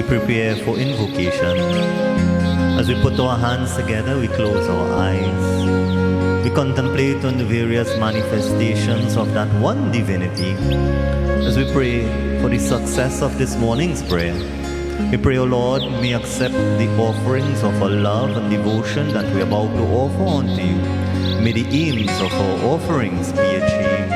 we prepare for invocation, as we put our hands together, we close our eyes. We contemplate on the various manifestations of that one divinity as we pray for the success of this morning's prayer. We pray, O Lord, may accept the offerings of our love and devotion that we are about to offer unto you. May the aims of our offerings be achieved.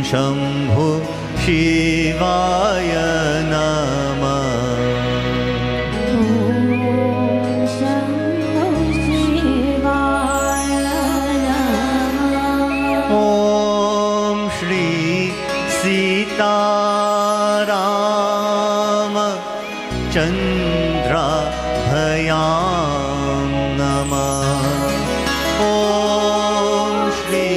Shambhu शिवाय नमः। शंभु शिवाय नमः। ॐ श्री सीताराम चंद्राभयां नमः। ॐ श्री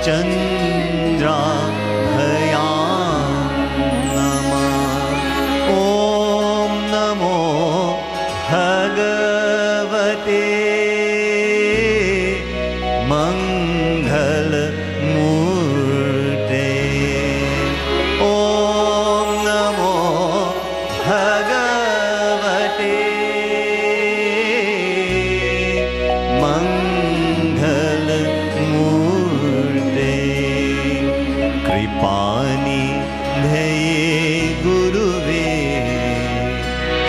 चंद्राभयां नमः। ॐ नमो भगवते मंगलमूर्ते। ॐ नमो भगवते मंगलमूर्ते। कृपानिधये गुरुवे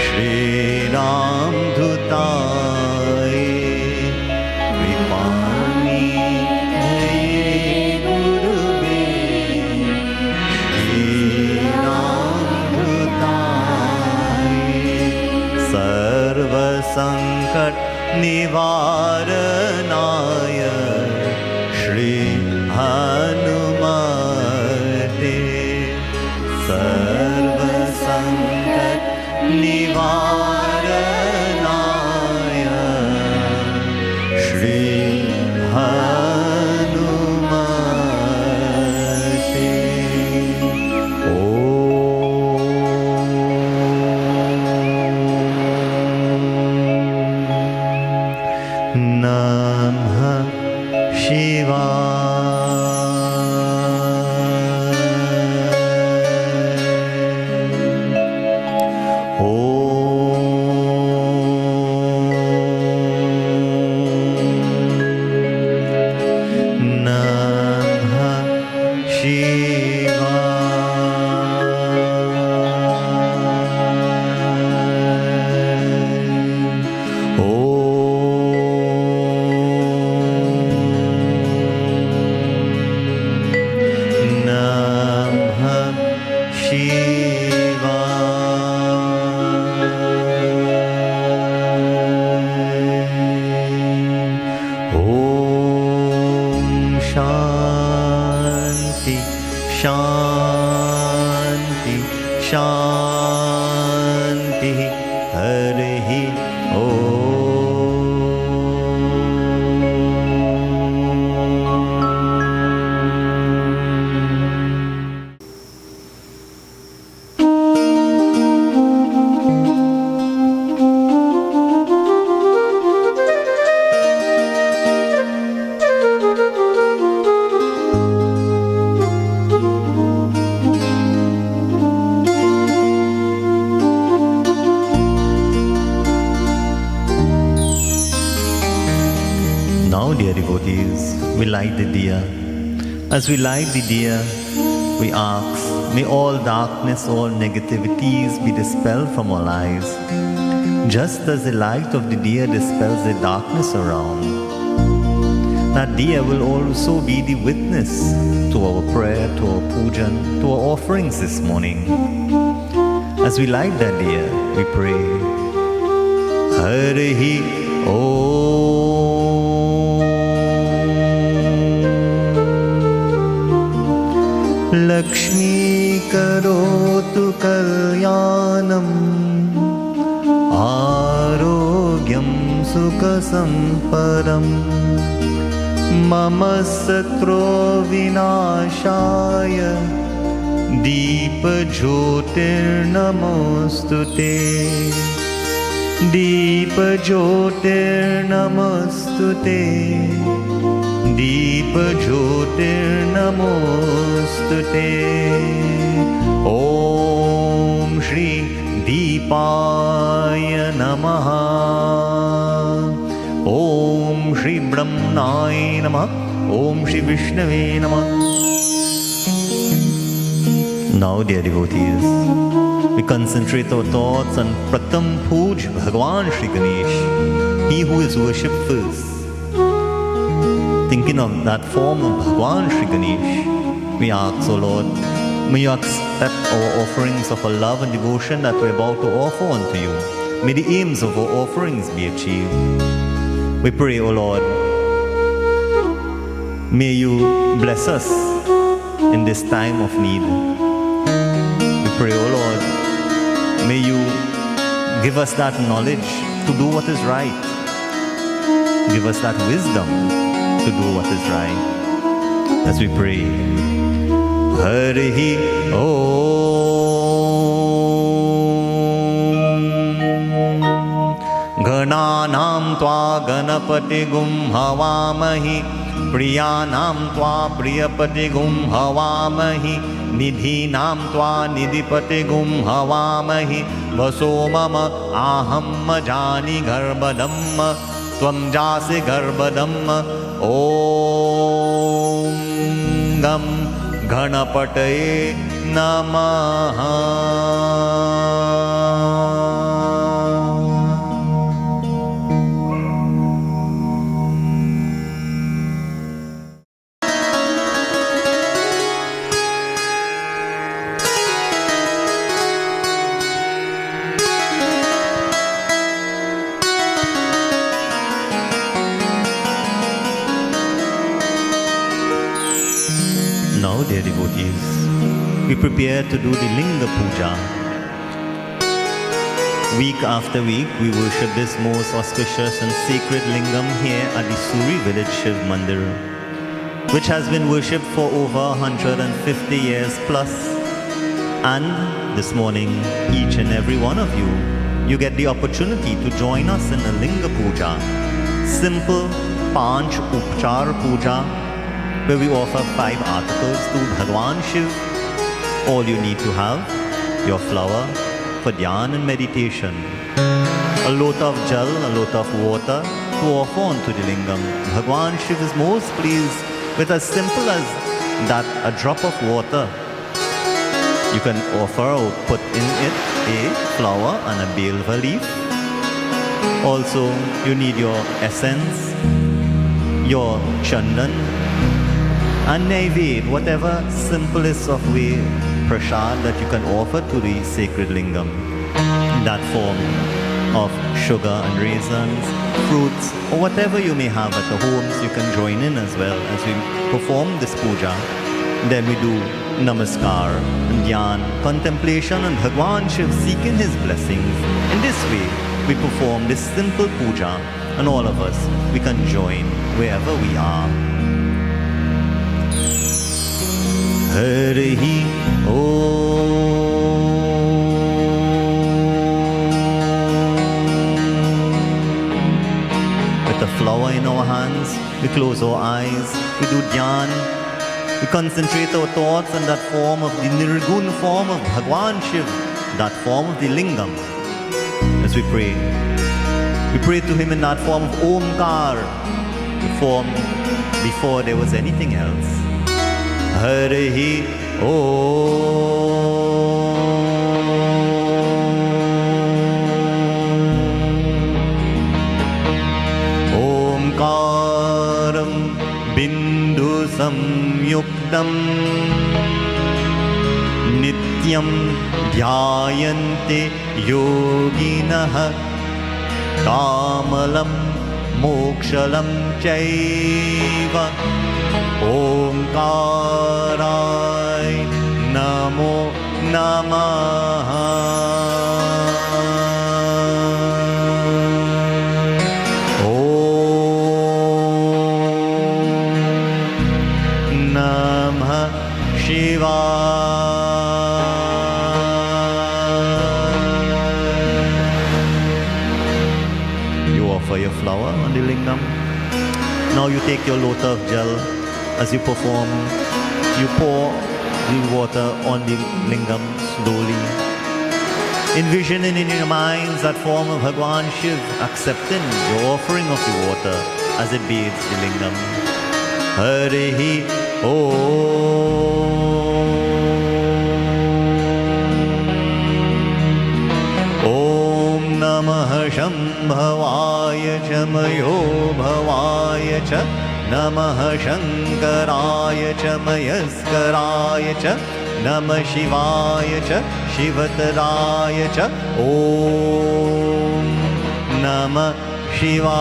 श्रीरामदूताय। कृपानिधये गुरुवे श्रीरामदूताय। सर्वसंकट निवारणाय श्री हनुमते। सर्वसंकट निवारणाय श्री हनुमते। ॐ नमः शिवाय। शांति शांति शांति। हरि ओम। Now, dear devotees, we light the diya. As we light the diya, we ask, may all darkness, all negativities be dispelled from our lives, just as the light of the diya dispels the darkness around. That diya will also be the witness to our prayer, to our pujan, to our offerings this morning. As we light that diya, we pray, Harihi Om. Lakshmi karotu kalyanam, Arogyam sukha sampadam, Mama satro vinashaya, Deepa jyotir namostute. Deepa jyotir namostute. Deepa jyotir namostute. Om Shri Deepaya Namaha. Om Shri Brahmanaaya Namaha. Om Shri Vishnave Namaha. Now, dear devotees, we concentrate our thoughts on Pratham Puj Bhagwan Shri Ganesh, he who is worshipped first. Thinking of that form of Bhagwan Shri Ganesh, we ask, O Lord, may you accept our offerings of our love and devotion that we're about to offer unto you. May the aims of our offerings be achieved. We pray, O Lord, may you bless us in this time of need. We pray, O Lord, may you give us that knowledge to do what is right. Give us that wisdom to do what is right. As we pray, Harihi Om. Gananam tva ganapati gum havamahi, Priyanam tva priyapati gum havamahi, Nidhinam tva nidhipati gum havamahi, Vaso mama aham jani garbhadam, Tvam jasi garbhadam. Om Gam Ganapataye Namaha. Now, dear devotees, we prepare to do the Linga Puja. Week after week, we worship this most auspicious and sacred Lingam here at the Suri village Shiv Mandir, which has been worshipped for over 150 years plus. And this morning, each and every one of you get the opportunity to join us in a Linga Puja, simple Panch Upchar Puja, where we offer 5 articles to Bhagwan Shiv. All you need to have, your flower for dhyan and meditation, a lot of jal, a lot of water to offer onto the lingam. Bhagwan Shiv is most pleased with as simple as that, a drop of water. You can offer or put in it a flower and a belva leaf. Also, you need your essence, your chandan, and Naived, whatever simplest of way prasad that you can offer to the sacred lingam. In that form of sugar and raisins, fruits, or whatever you may have at the homes, you can join in as well as we perform this puja. Then we do namaskar and dhyan, contemplation and Bhagwan Shiv seeking his blessings. In this way, we perform this simple puja, and all of us, we can join wherever we are. Harihi Om. With a flower in our hands, we close our eyes, we do dhyan, we concentrate our thoughts on that form of the Nirgun form of Bhagwan Shiv, that form of the Lingam. As we pray to him in that form of Omkar, form before there was anything else. Harihi Omkaram Bindu Samyuktam Nityam Dhyayante Yoginah Kamalam Mokshalam Chaiva Omkarai Namo Namaha. Om Namah Shivaya. You offer your flower on the lingam. Now you take your lota of gel. As you perform, you pour the water on the lingam slowly. Envisioning in your minds that form of Bhagwan Shiv accepting your offering of the water as it bathes the lingam. Harihi Om Namah Shambhavaya Chamayo Bhavaya Cha Namah Shankaraya Cha Mayaskaraya Cha Namah Shivaya Cha Shivataraya Cha Om Namah Shivaya.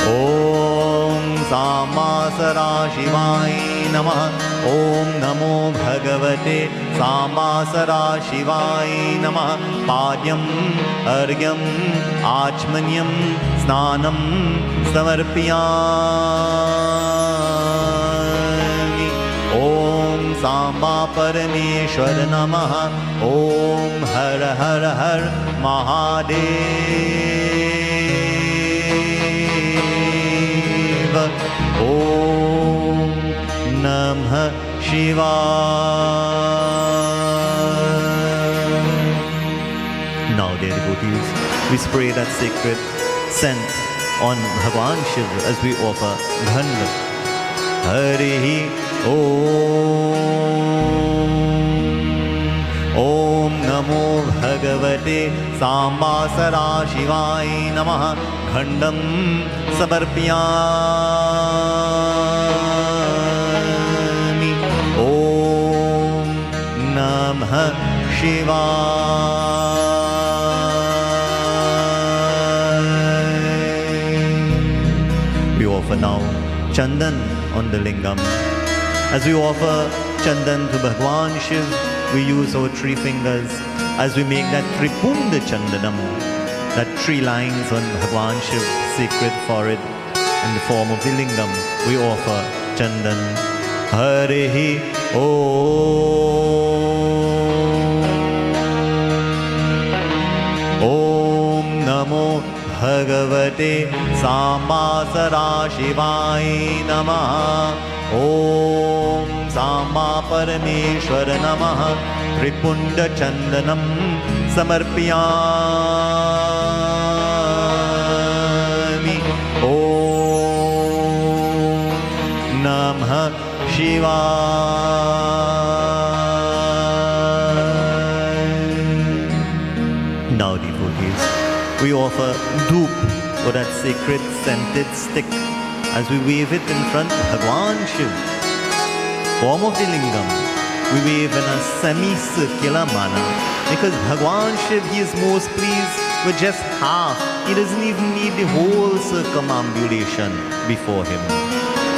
Om Samasara Shivaya Namah. Om Namo Bhagavate Samasara Shivaya Namah. Padyam Argyam Achmanyam Snanam Samarpiyami. Om Samba Parameshwar Namaha. Om Har Har Har Mahadeva. Om Namah Shivaya. Now, dear devotees, we spray that sacred scent on Bhagwan Shiv as we offer Ghanda. Harihi Om Namo Bhagavate Sambasara Shivaya Namah. Ghandam Samarpiyami. Om Namah Shivaya. We offer now Chandan on the lingam. As we offer Chandan to Bhagwan Shiv, we use our 3 fingers as we make that Tripunda Chandanam, that 3 lines on Bhagwan Shiv's sacred forehead in the form of the lingam. We offer Chandan. Harihi Om Namo Bhagavate Sambasara Shivaya Namah. Om Samba Parameshwar Namah. Tripunda Chandanam Samarpiyami. Om Namah Shivaya. Now, devotees, we offer Dhoop, or that sacred scented stick, as we wave it in front of Bhagwan Shiv, form of the lingam. We wave in a semi-circular manner because Bhagwan Shiv, he is most pleased with just half. He doesn't even need the whole circumambulation before him.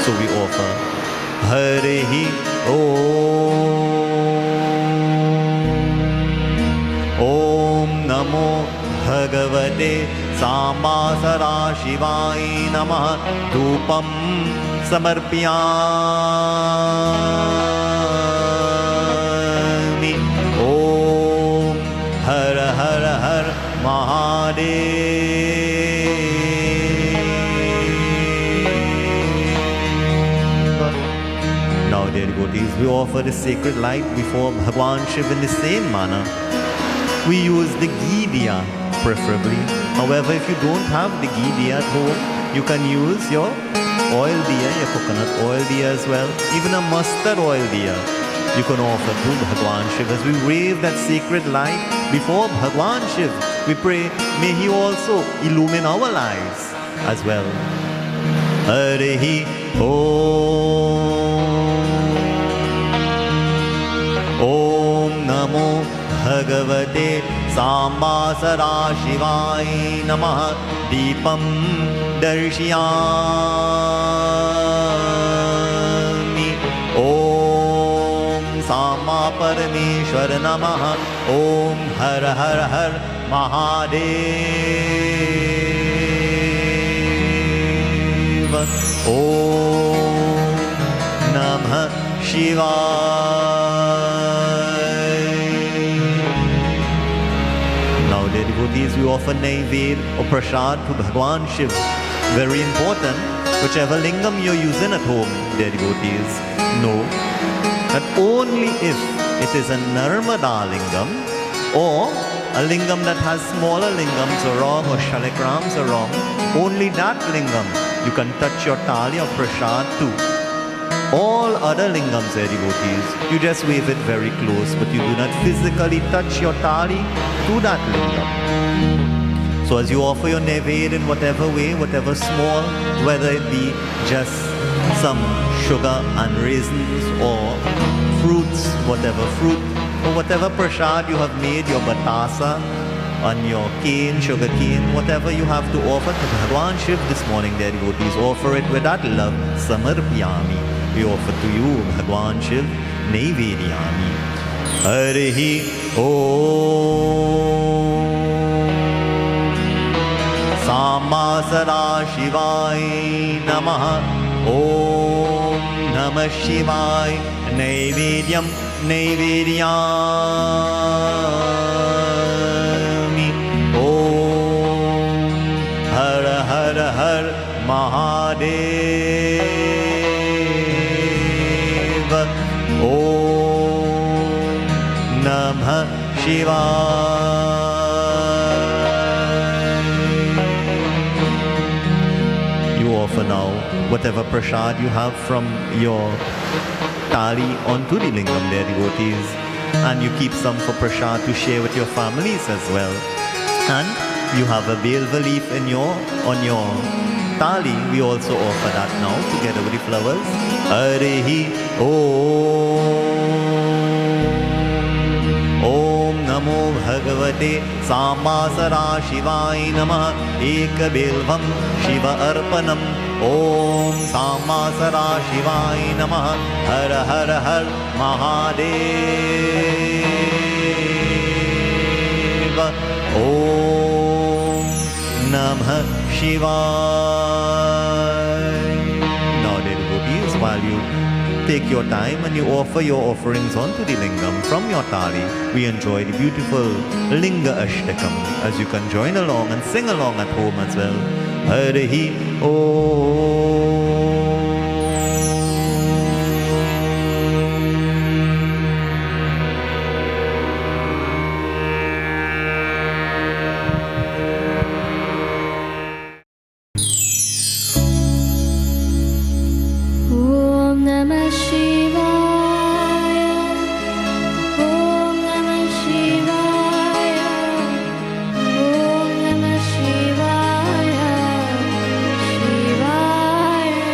So we offer Harihi Om Namo Bhagavate Sambasara Shivaya Namah. Dhupam Samarpiyami. Om Har Har Har Mahadeva. Now, dear devotees, we offer the sacred light before Bhagwan Shiv in the same manner. We use the ghee diya preferably. However, if you don't have the ghee diya at home, you can use your oil diya, your coconut oil diya as well, even a mustard oil diya you can offer to Bhagwan Shiv. As we wave that sacred light before Bhagwan Shiv, we pray, may he also illumine our lives as well. Harihi Om Namo Bhagavate Samba Sadashivai Namah Deepam Darshiyami Om Sama Parameshwar Namah Om Har Har Har Mahadev Om Namah Shivaya. Now, dear devotees, we offer Naivedya or Prasad to Bhagwan Shiv. Very important, whichever lingam you're using at home, dear devotees, know that only if it is a Narmada lingam or a lingam that has smaller lingams wrong or shaligrams wrong, only that lingam you can touch your thali of Prasad to. All other lingams, dear devotees, you just wave it very close, but you do not physically touch your thali to that lingam. So as you offer your Naivedya in whatever way, whatever small, whether it be just some sugar and raisins or fruits, whatever fruit, or whatever prasad you have made, your batasa, on your cane, sugar cane, whatever you have to offer to Bhagwan Shiv this morning, dear devotees, offer it with that love, samarpyami. We offer to you, Bhagwan Shiv, Naivedyami. Harihi Om Sama Sadashivai Namah Om Namah Shivai Naivedyam Naivedyami Om Har Har Har Mahadev Om Namah Shivaya. You offer now whatever prasad you have from your thali onto the lingam, dear devotees, and you keep some for prasad to share with your families as well. And you have a belva leaf in on your thali. We also offer that now together with the flowers. Harihi Om Namo Bhagavate Samba Sadashivai Namah Eka Belvam Shiva Arpanam Om Samba Sadashivai Namah Har Har Har Mahadev Om Namah Shivaya. Now, dear devotees, while you take your time and you offer your offerings onto the lingam from your thali, we enjoy the beautiful Linga Ashtakam as you can join along and sing along at home as well. Harihi Om. Shivaya, Shivaya.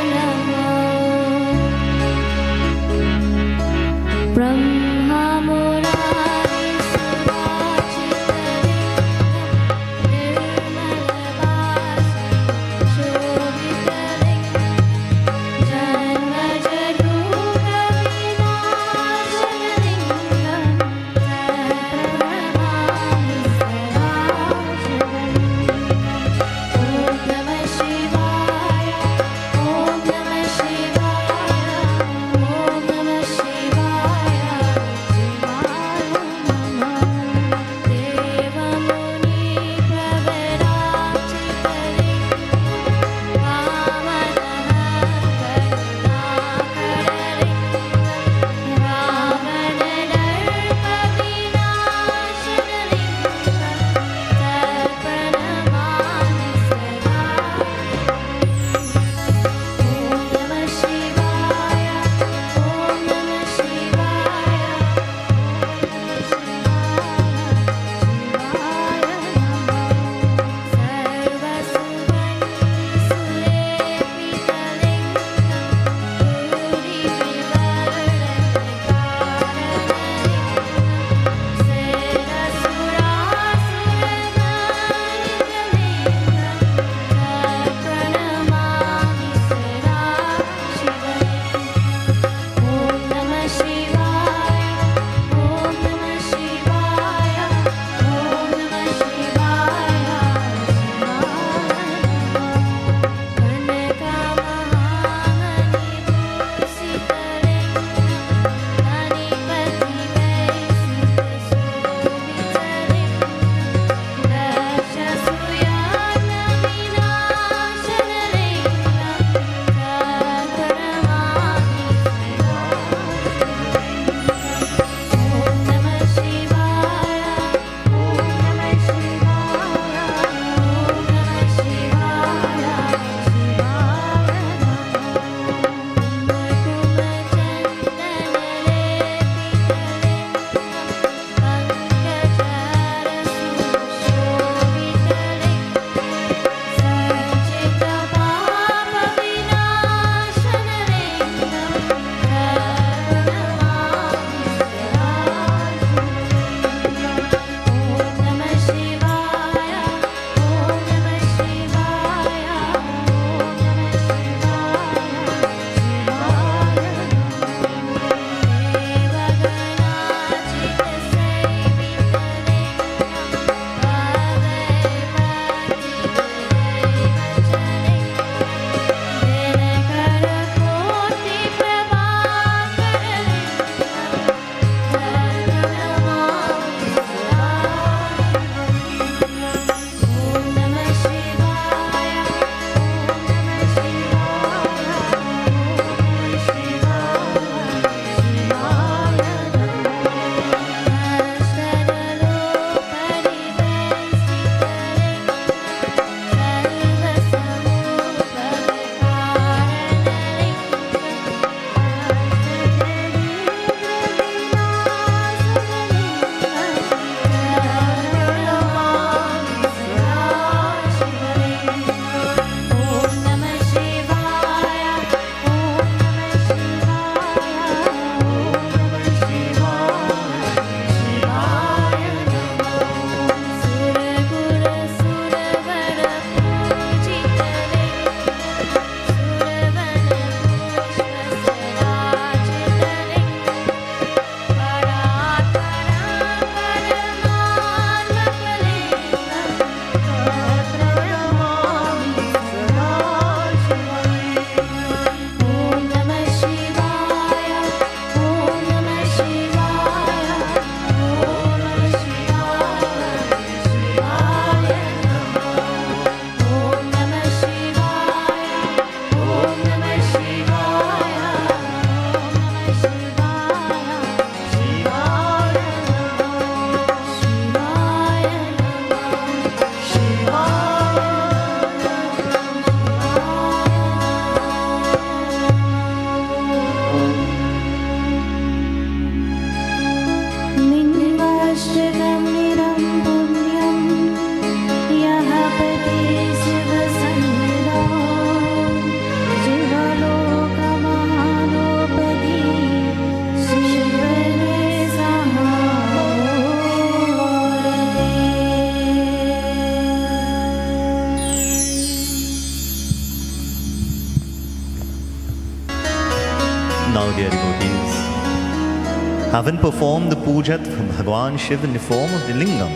Having performed the puja for Bhagwan Shiv in the form of the lingam,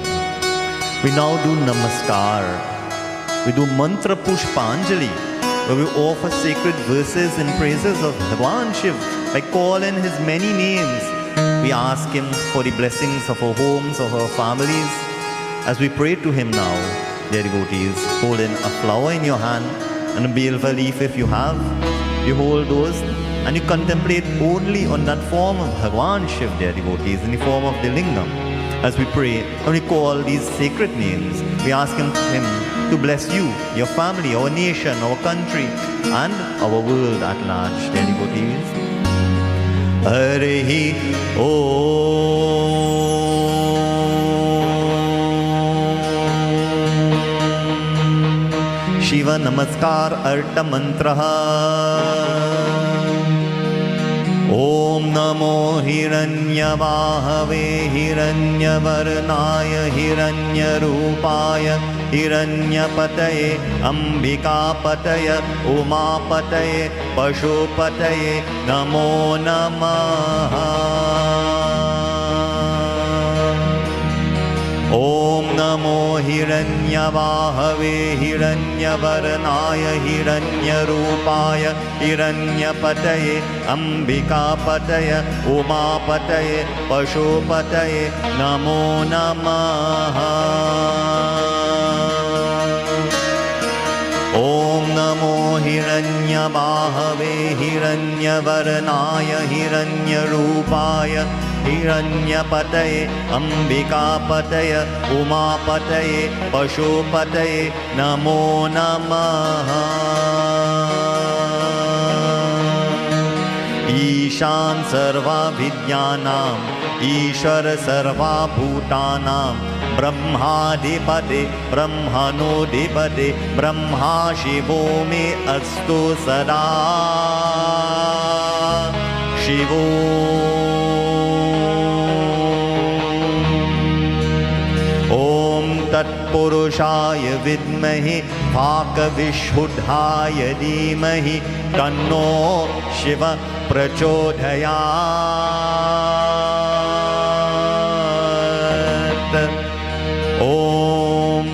we now do namaskar. We do mantra pushpanjali, where we offer sacred verses and praises of Bhagwan Shiv by calling his many names. We ask him for the blessings of our homes, of our families. As we pray to him now, dear devotees, holding a flower in your hand and a bilva leaf if you have, you hold those and you contemplate only on that form of Bhagwan Shiv, dear devotees, in the form of the lingam. As we pray and we call these sacred names, we ask him to bless you, your family, our nation, our country, and our world at large, dear devotees. Harihi Om. Shiva Namaskar Arta Mantraha. Om Namo Hiranyavahave Hiranyavarnaya Hiranyarupaya Hiranyapataye Ambikapataye Umapataye Pashupataye Namo Namaha. Om Namo Hiranyavahave Hiranyavarnaya Hiranyarupaya Hiranyapataye Ambikapataye Umapataye Pashupataye Namo Namaha. Om Namo Hiranyavahave Hiranyavarnaya Hiranyarupaya Hiranyapataye Ambikapataye Umapataye Pashupataye Namo Namaha. Ishan Sarva Vidyanam Ishwar Sarva Bhutanam Brahmadipade Brahmanodipade Brahma Shivo Me Astu Sada Shivo. Tatpurushaya Vidmahi Bhakavishudhaya Dhimahi Tanno Shiva Prachodhayat. Om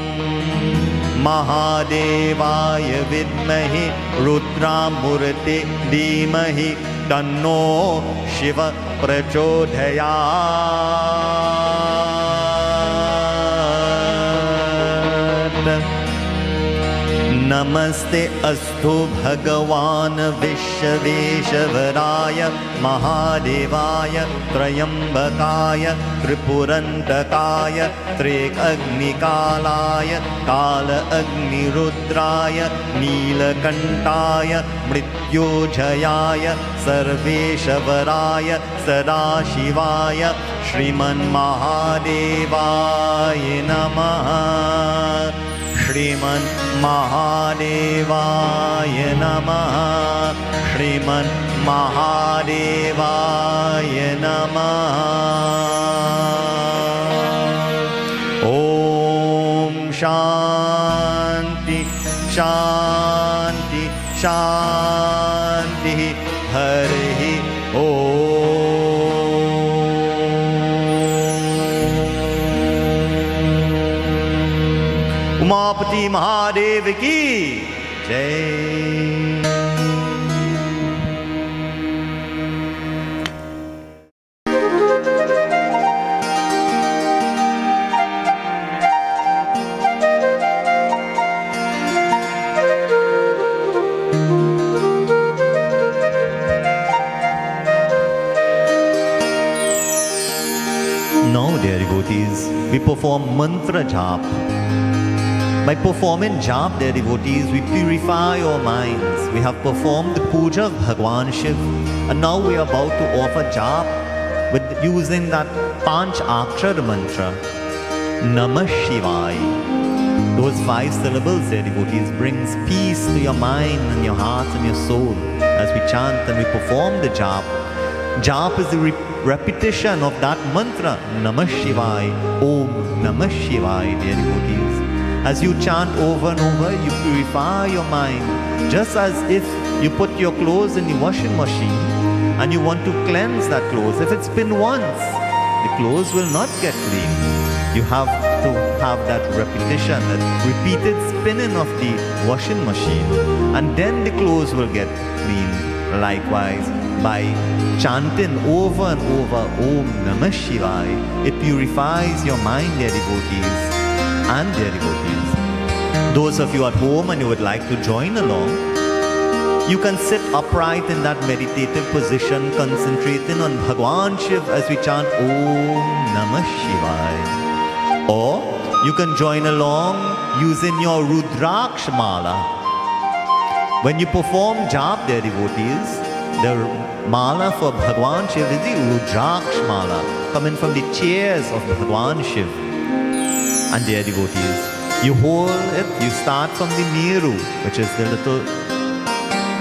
Mahadevaya Vidmahi Rudramurti Dhimahi Tanno Shiva Prachodhayat. Namaste Astu Bhagavan Vishveshvaraya Mahadevaya Trayambakaya Tripurantakaya Trekagnikalaya Kala Agni Rudraya Neelakantaya Mrityojayaya Sarveshavaraya Sadashivaya Shriman Mahadevaya Namaha. Shriman Mahadevaya Namaha. Shriman Mahadevaya Namaha. Om Shanti Shanti Shanti. Harihi Om. Umapati Mahadev की जय. Now, dear devotees, we perform mantra jap. By performing jap, dear devotees, we purify our minds. We have performed the puja of Bhagwan Shiv, and now we are about to offer jap with using that Panch Akshara mantra, Namah Shivaya. Those 5 syllables, dear devotees, brings peace to your mind and your heart and your soul. As we chant and we perform the jap, jap is the repetition of that mantra, Namah Shivaya, Om Namah Shivaya, dear devotees. As you chant over and over, you purify your mind, just as if you put your clothes in the washing machine and you want to cleanse that clothes, if it's been once, the clothes will not get clean. You have to have that repetition, that repeated spinning of the washing machine, and then the clothes will get clean. Likewise, by chanting over and over Om Namah Shivaya, it purifies your mind, dear devotees and dear devotees. Those of you at home and you would like to join along, you can sit upright in that meditative position, concentrating on Bhagwan Shiv as we chant Om Namah Shivaya. Or you can join along using your Rudraksh Mala. When you perform jap, dear devotees, the mala for Bhagwan Shiv is the Rudraksh Mala, coming from the chairs of Bhagwan Shiv. And dear devotees, you hold it, you start from the Meru, which is the little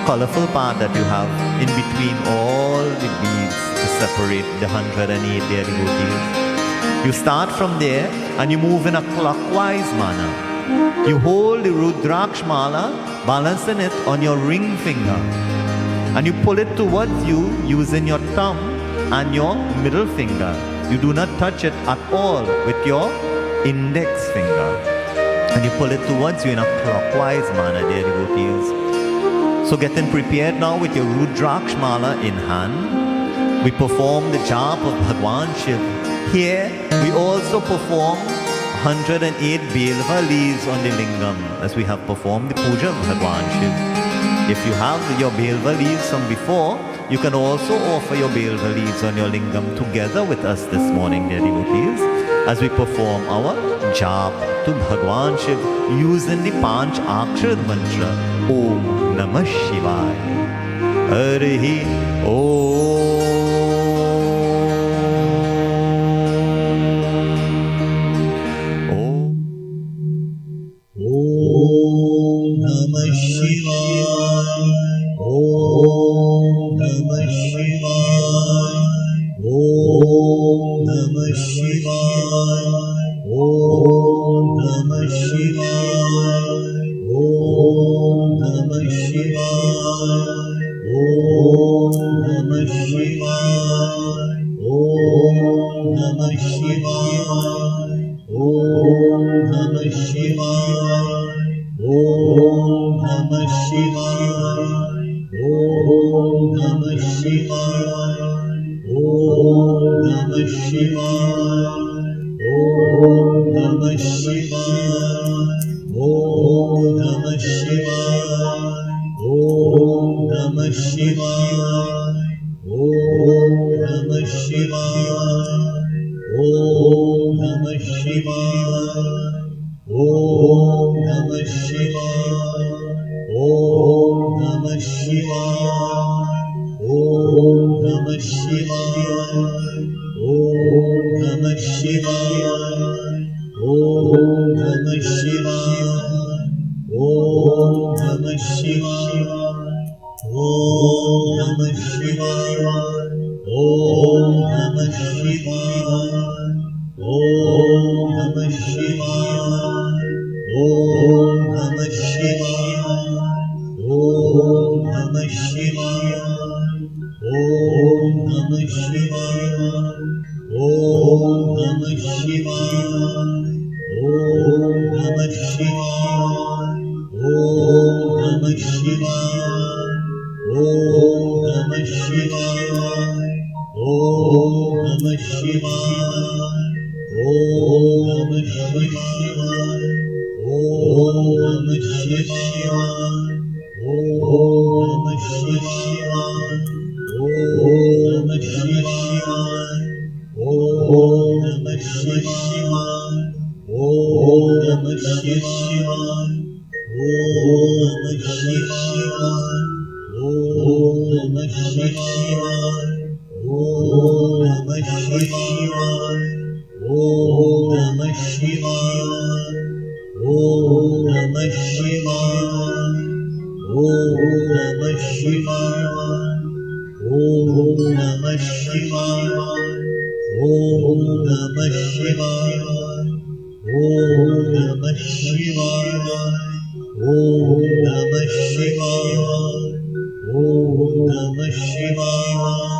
colorful part that you have in between all the beads to separate the 108 dear devotees. You start from there and you move in a clockwise manner. You hold the Rudraksh Mala, balancing it on your ring finger, and you pull it towards you using your thumb and your middle finger. You do not touch it at all with your index finger. And you pull it towards you in a clockwise manner, dear devotees. So getting prepared now with your Rudraksh Mala in hand, we perform the jap of Bhagwan Shiv. Here, we also perform 108 Belva leaves on the lingam, as we have performed the puja of Bhagwan Shiv. If you have your Belva leaves from before, you can also offer your Belva leaves on your lingam together with us this morning, dear devotees, as we perform our jap to Bhagwan Shiv using the Panch Akshar mantra Om Namah Shivaya. Harihi Om. Om Namah Shivaya.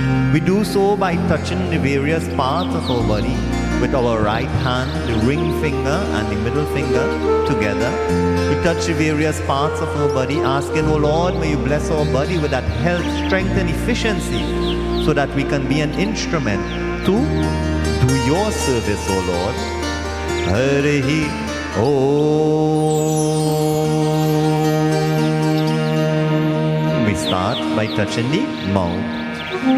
We do so by touching the various parts of our body with our right hand, the ring finger and the middle finger together. We touch the various parts of our body, asking, oh Lord, may you bless our body with that health, strength and efficiency so that we can be an instrument to do your service, oh Lord. Harihi Om. We start by touching the mouth.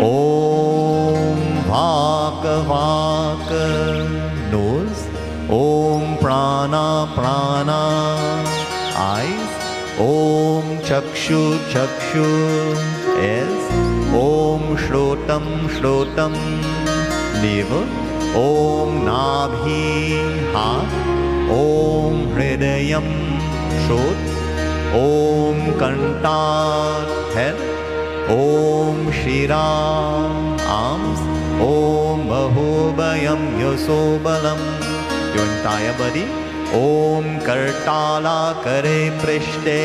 Om Vaka Vaka, nose. Om Prana Prana, eyes. Om Chakshu Chakshu, ears. Om Shrotam Shrotam, navel. Om Nabhi, heart. Om Hridayam, throat. Om Kanta, head. Om Shira, arms. Om Bahubhayam Yasobalam, your entire body. Om Kartala Kare Prishte.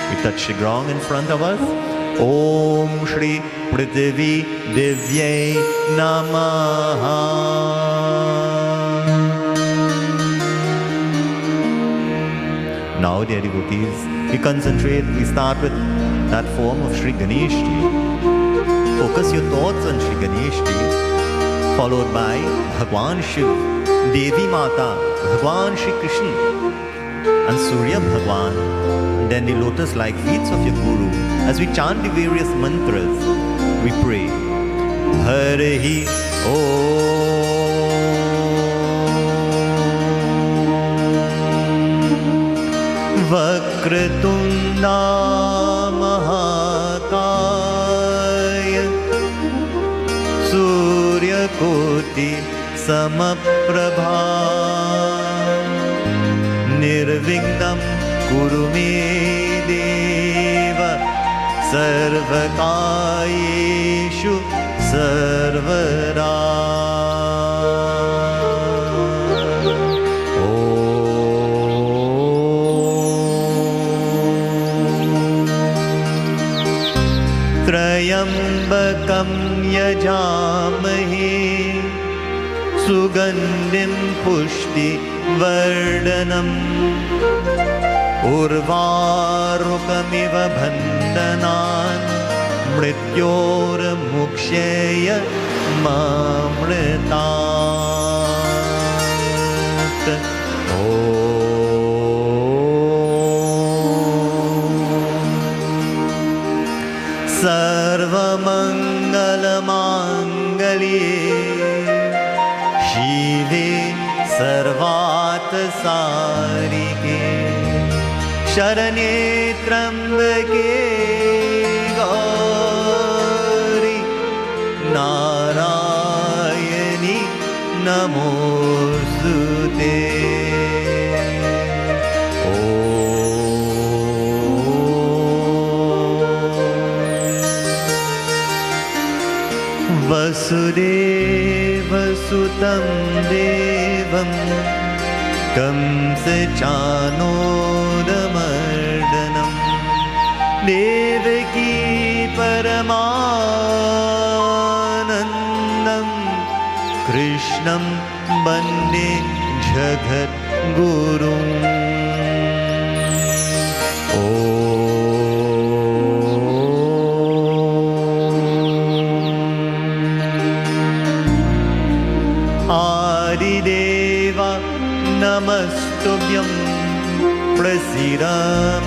We touch the ground in front of us. Om Shri Prithvi Divye Namaha. Now, dear devotees, we concentrate, we start with that form of Shri Ganesh Ji. Focus your thoughts on Shri Ganesh Ji, followed by Bhagwan Shiv, Devi Mata, Bhagwan Shri Krishna, and Surya Bhagwan, and then the lotus-like feet of your Guru. As we chant the various mantras, we pray. Harihi Om. Vakratunda Mahakaya Surya Koti Samaprabha Nirvignam Kuru me Deva Sarvakayeshu Sarvada. Trayambakam yajamahe Sugandhim pushti vardanam Urvarukamiva bandhanan Mrityor muksheya mamritat. Sarvamangalamangale Shive Sarvatasarike Sharanye Trambake Gauri Narayani Namostute. Vasudeva Sutam Devam Kamsa Chanodamardhanam Devaki Paramanandam Krishnam Bande Jagat Gurum. Adideva Namastubhyam Prasida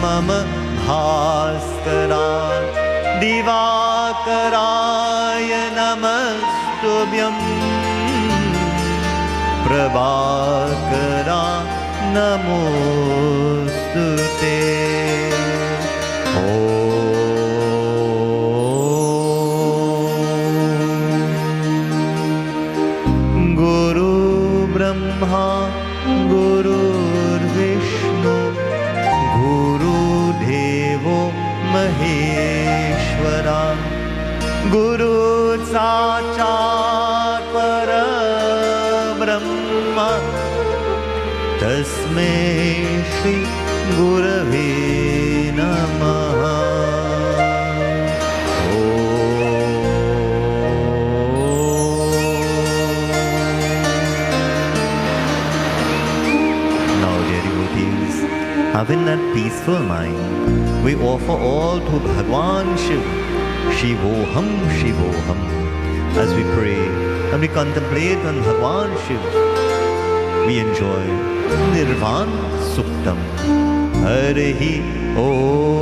Mama Bhaskara Divakaraya Namastubhyam Prabhakara Namostute. Brahma Gurur Vishnu Guru Devo Maheshwara Guru Sachat Parabrahma Tasmai Shri Gurave Namaha. Om. Having that peaceful mind, we offer all to Bhagwan Shiv, Shivoham, Shivoham. As we pray and we contemplate on Bhagwan Shiv, we enjoy Nirvan Suktam. Harihi Om.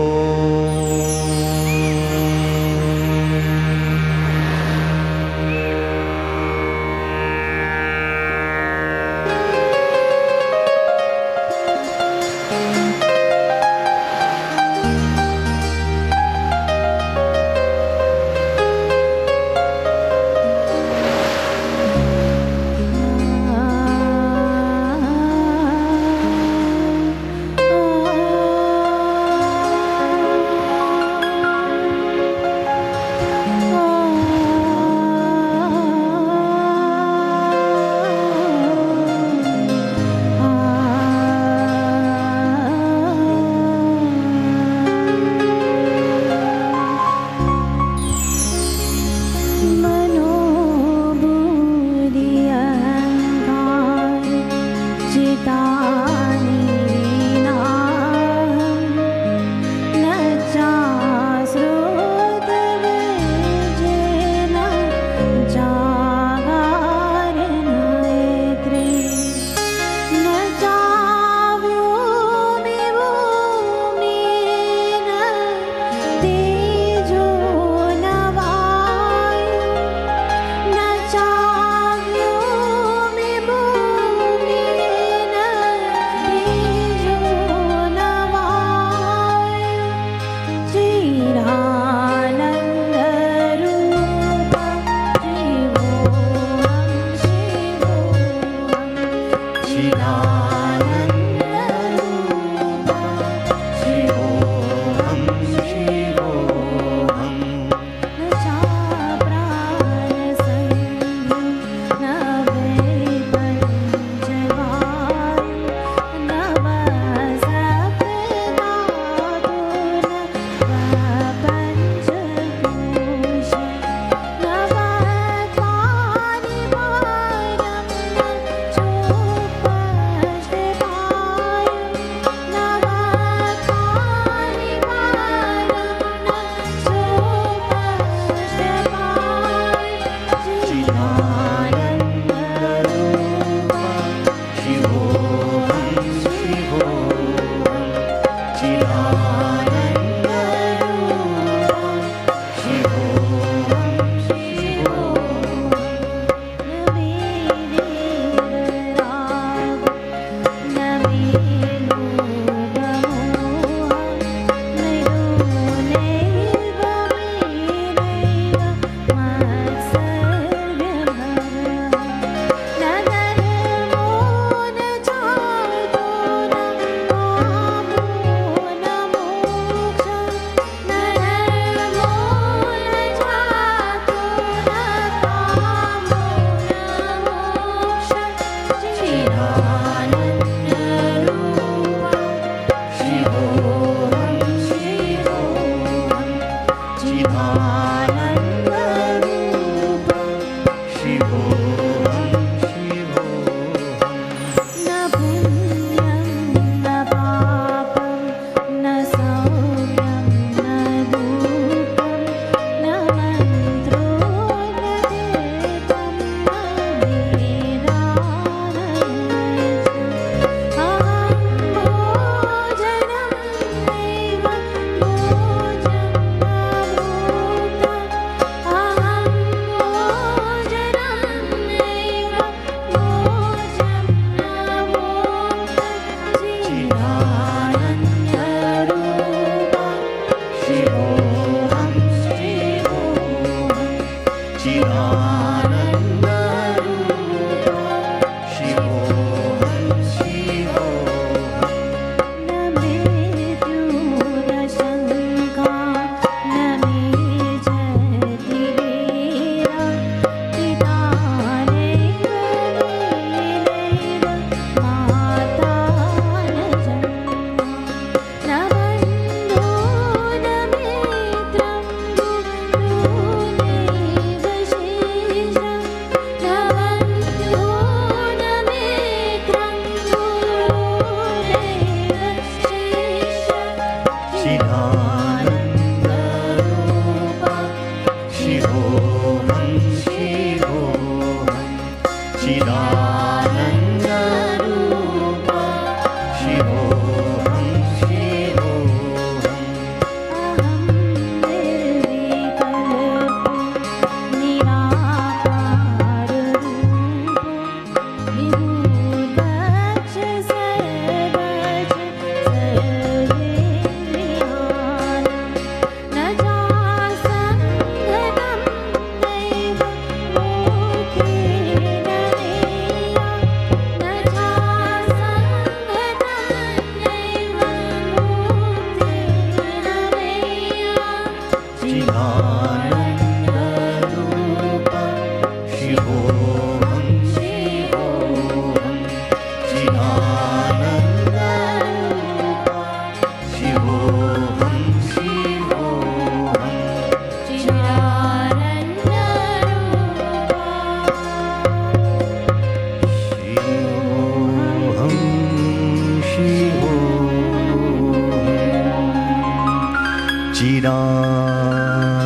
Chidanand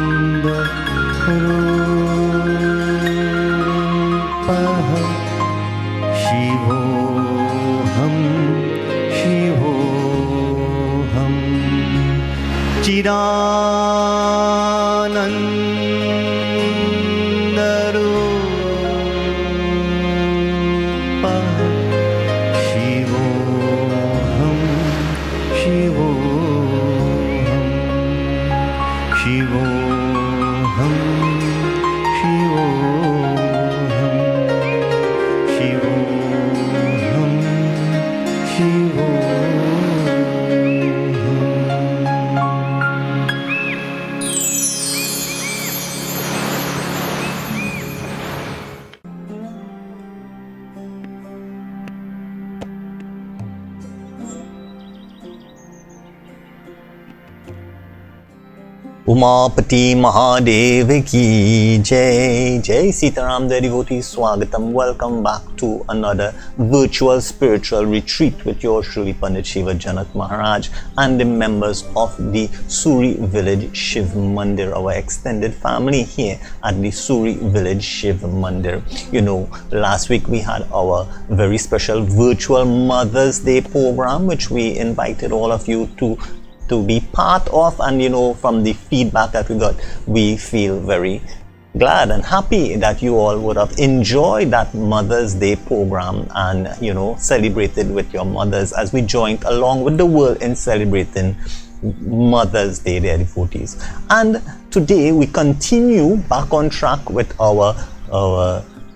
रूपः शिवोऽहं शिवोऽहं चिदानन्दरूपः शिवोऽहं शिवोऽहं शिवोऽहं शिवोऽहं शिवोऽहं शिवोऽहम् Umapati Mahadev ki Jai. Jai Sitaram, dear devotees, Swagatam. Welcome back to another virtual spiritual retreat with your Shri Pandit Shiva Janak Maharaj and the members of the Suri Village Shiv Mandir, our extended family here at the Suri Village Shiv Mandir. You know, last week we had our very special virtual Mother's Day program, which we invited all of you to be part of, and you know, from the feedback that we got, we feel very glad and happy that you all would have enjoyed that Mother's Day program and, you know, celebrated with your mothers as we joined along with the world in celebrating Mother's Day, dear devotees. And today we continue back on track with our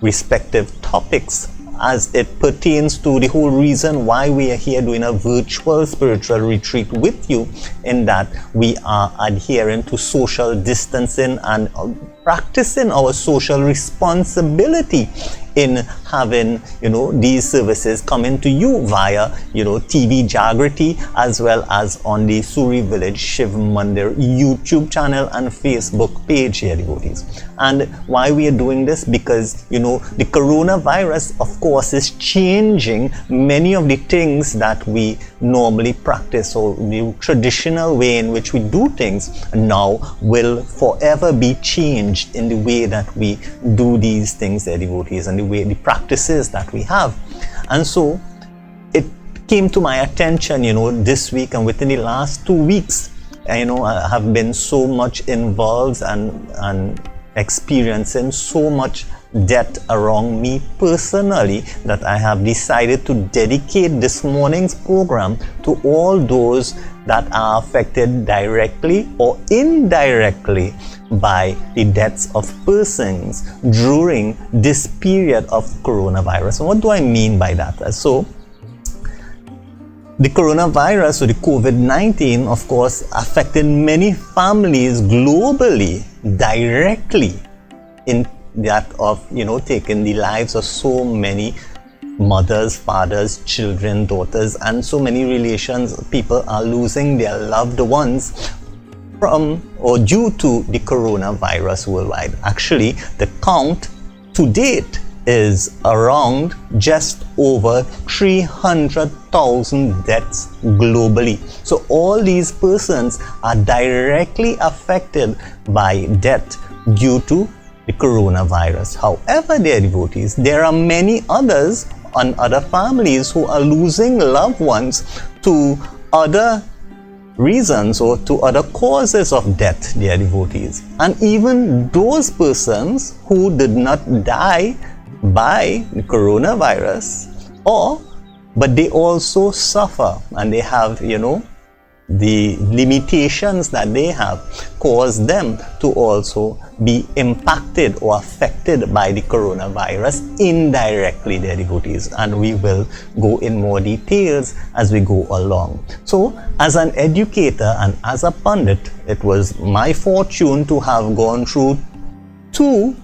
respective topics as it pertains to the whole reason why we are here doing a virtual spiritual retreat with you, in that we are adhering to social distancing and practicing our social responsibility in having, you know, these services coming to you via, you know, TV Jagriti, as well as on the Suri Village Shiv Mandir YouTube channel and Facebook page here, devotees. And why we are doing this? Because, you know, the coronavirus, of course, is changing many of the things that we normally practice, or the traditional way in which we do things now will forever be changed in the way that we do these things, dear devotees, and the way, the practices that we have. And so it came to my attention, you know, this week and within the last 2 weeks, you know, I have been so much involved and experiencing so much death around me personally that I have decided to dedicate this morning's program to all those that are affected directly or indirectly by the deaths of persons during this period of coronavirus. And what do I mean by that? So the coronavirus, or the COVID-19, of course, affected many families globally directly, in that of, you know, taking the lives of so many mothers, fathers, children, daughters, and so many relations. People are losing their loved ones from or due to the coronavirus worldwide. Actually, the count to date is around just over 300,000 deaths globally. So all these persons are directly affected by death due to the coronavirus. However, dear devotees, there are many others and other families who are losing loved ones to other reasons or to other causes of death, dear devotees. And even those persons who did not die by the coronavirus, but they also suffer, and they have, you know, the limitations that they have cause them to also be impacted or affected by the coronavirus indirectly, dear devotees. And we will go in more details as we go along. So as an educator and as a pundit, it was my fortune to have gone through 2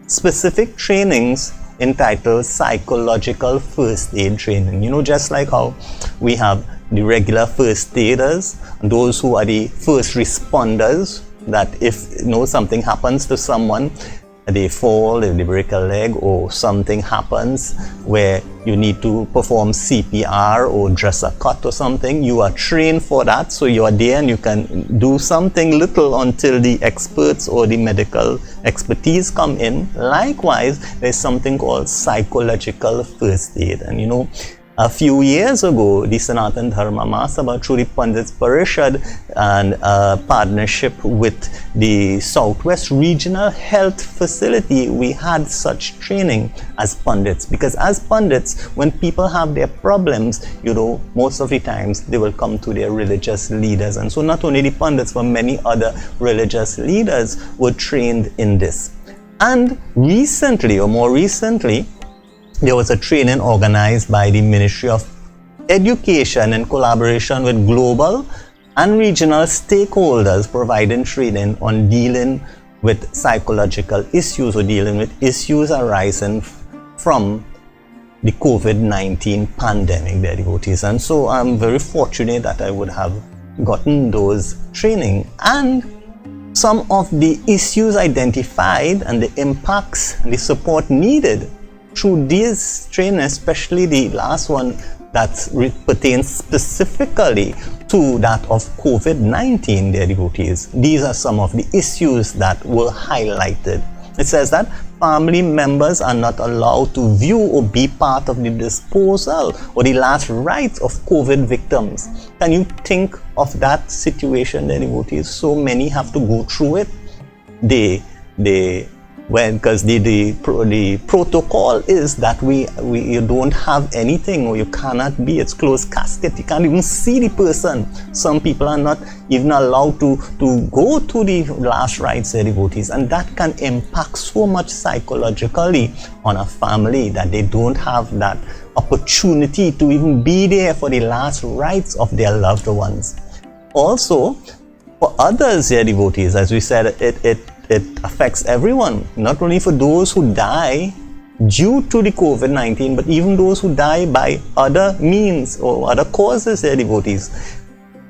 specific trainings entitled psychological first aid training. You know, just like how we have the regular first aiders, those who are the first responders, that if, you know, something happens to someone, they fall, if they break a leg or something happens where you need to perform CPR or dress a cut or something, you are trained for that, so you are there and you can do something little until the experts or the medical expertise come in. Likewise, there's something called psychological first aid. And you know, a few years ago, the Sanatan Dharma Mahasabha through the Pandits Parishad and a partnership with the Southwest Regional Health Facility, we had such training as Pandits. Because as Pandits, when people have their problems, you know, most of the times they will come to their religious leaders. And so not only the Pandits, but many other religious leaders were trained in this. And recently, or more recently, there was a training organized by the Ministry of Education in collaboration with global and regional stakeholders, providing training on dealing with psychological issues or dealing with issues arising from the COVID-19 pandemic, their devotees. And so I'm very fortunate that I would have gotten those training. And some of the issues identified and the impacts and the support needed through this training, especially the last one that pertains specifically to that of COVID-19, their devotees. These are some of the issues that were highlighted. It says that family members are not allowed to view or be part of the disposal or the last rites of COVID victims. Can you think of that situation, their devotees? So many have to go through it. Because the protocol is that you don't have anything, or you cannot be, it's closed casket, you can't even see the person. Some people are not even allowed to go to the last rites, their devotees, and that can impact so much psychologically on a family that they don't have that opportunity to even be there for the last rites of their loved ones. Also, for others, their devotees, as we said, it affects everyone, not only for those who die due to the COVID-19, but even those who die by other means or other causes, their devotees.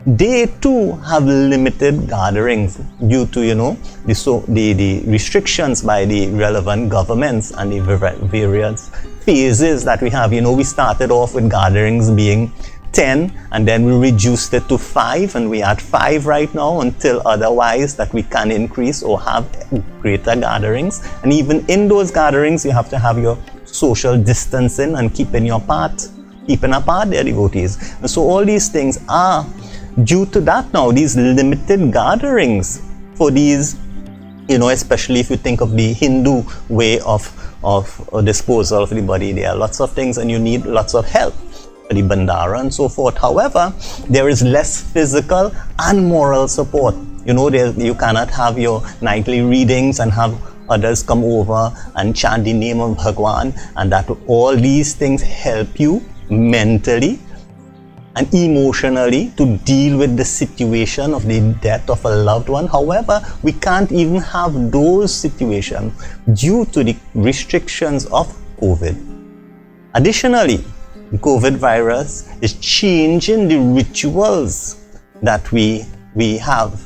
They too have limited gatherings due to, you know, the restrictions by the relevant governments and the various phases that we have. You know, we started off with gatherings being 10, and then we reduced it to 5, and we are at 5 right now until otherwise that we can increase or have greater gatherings. And even in those gatherings, you have to have your social distancing and keeping apart their devotees. And so all these things are due to that now, these limited gatherings for these, you know, especially if you think of the Hindu way of disposal of the body, there are lots of things and you need lots of help, the bandara and so forth. However, there is less physical and moral support. You know, you cannot have your nightly readings and have others come over and chant the name of Bhagwan, and that all these things help you mentally and emotionally to deal with the situation of the death of a loved one. However, we can't even have those situations due to the restrictions of COVID. Additionally, the COVID virus is changing the rituals that we have,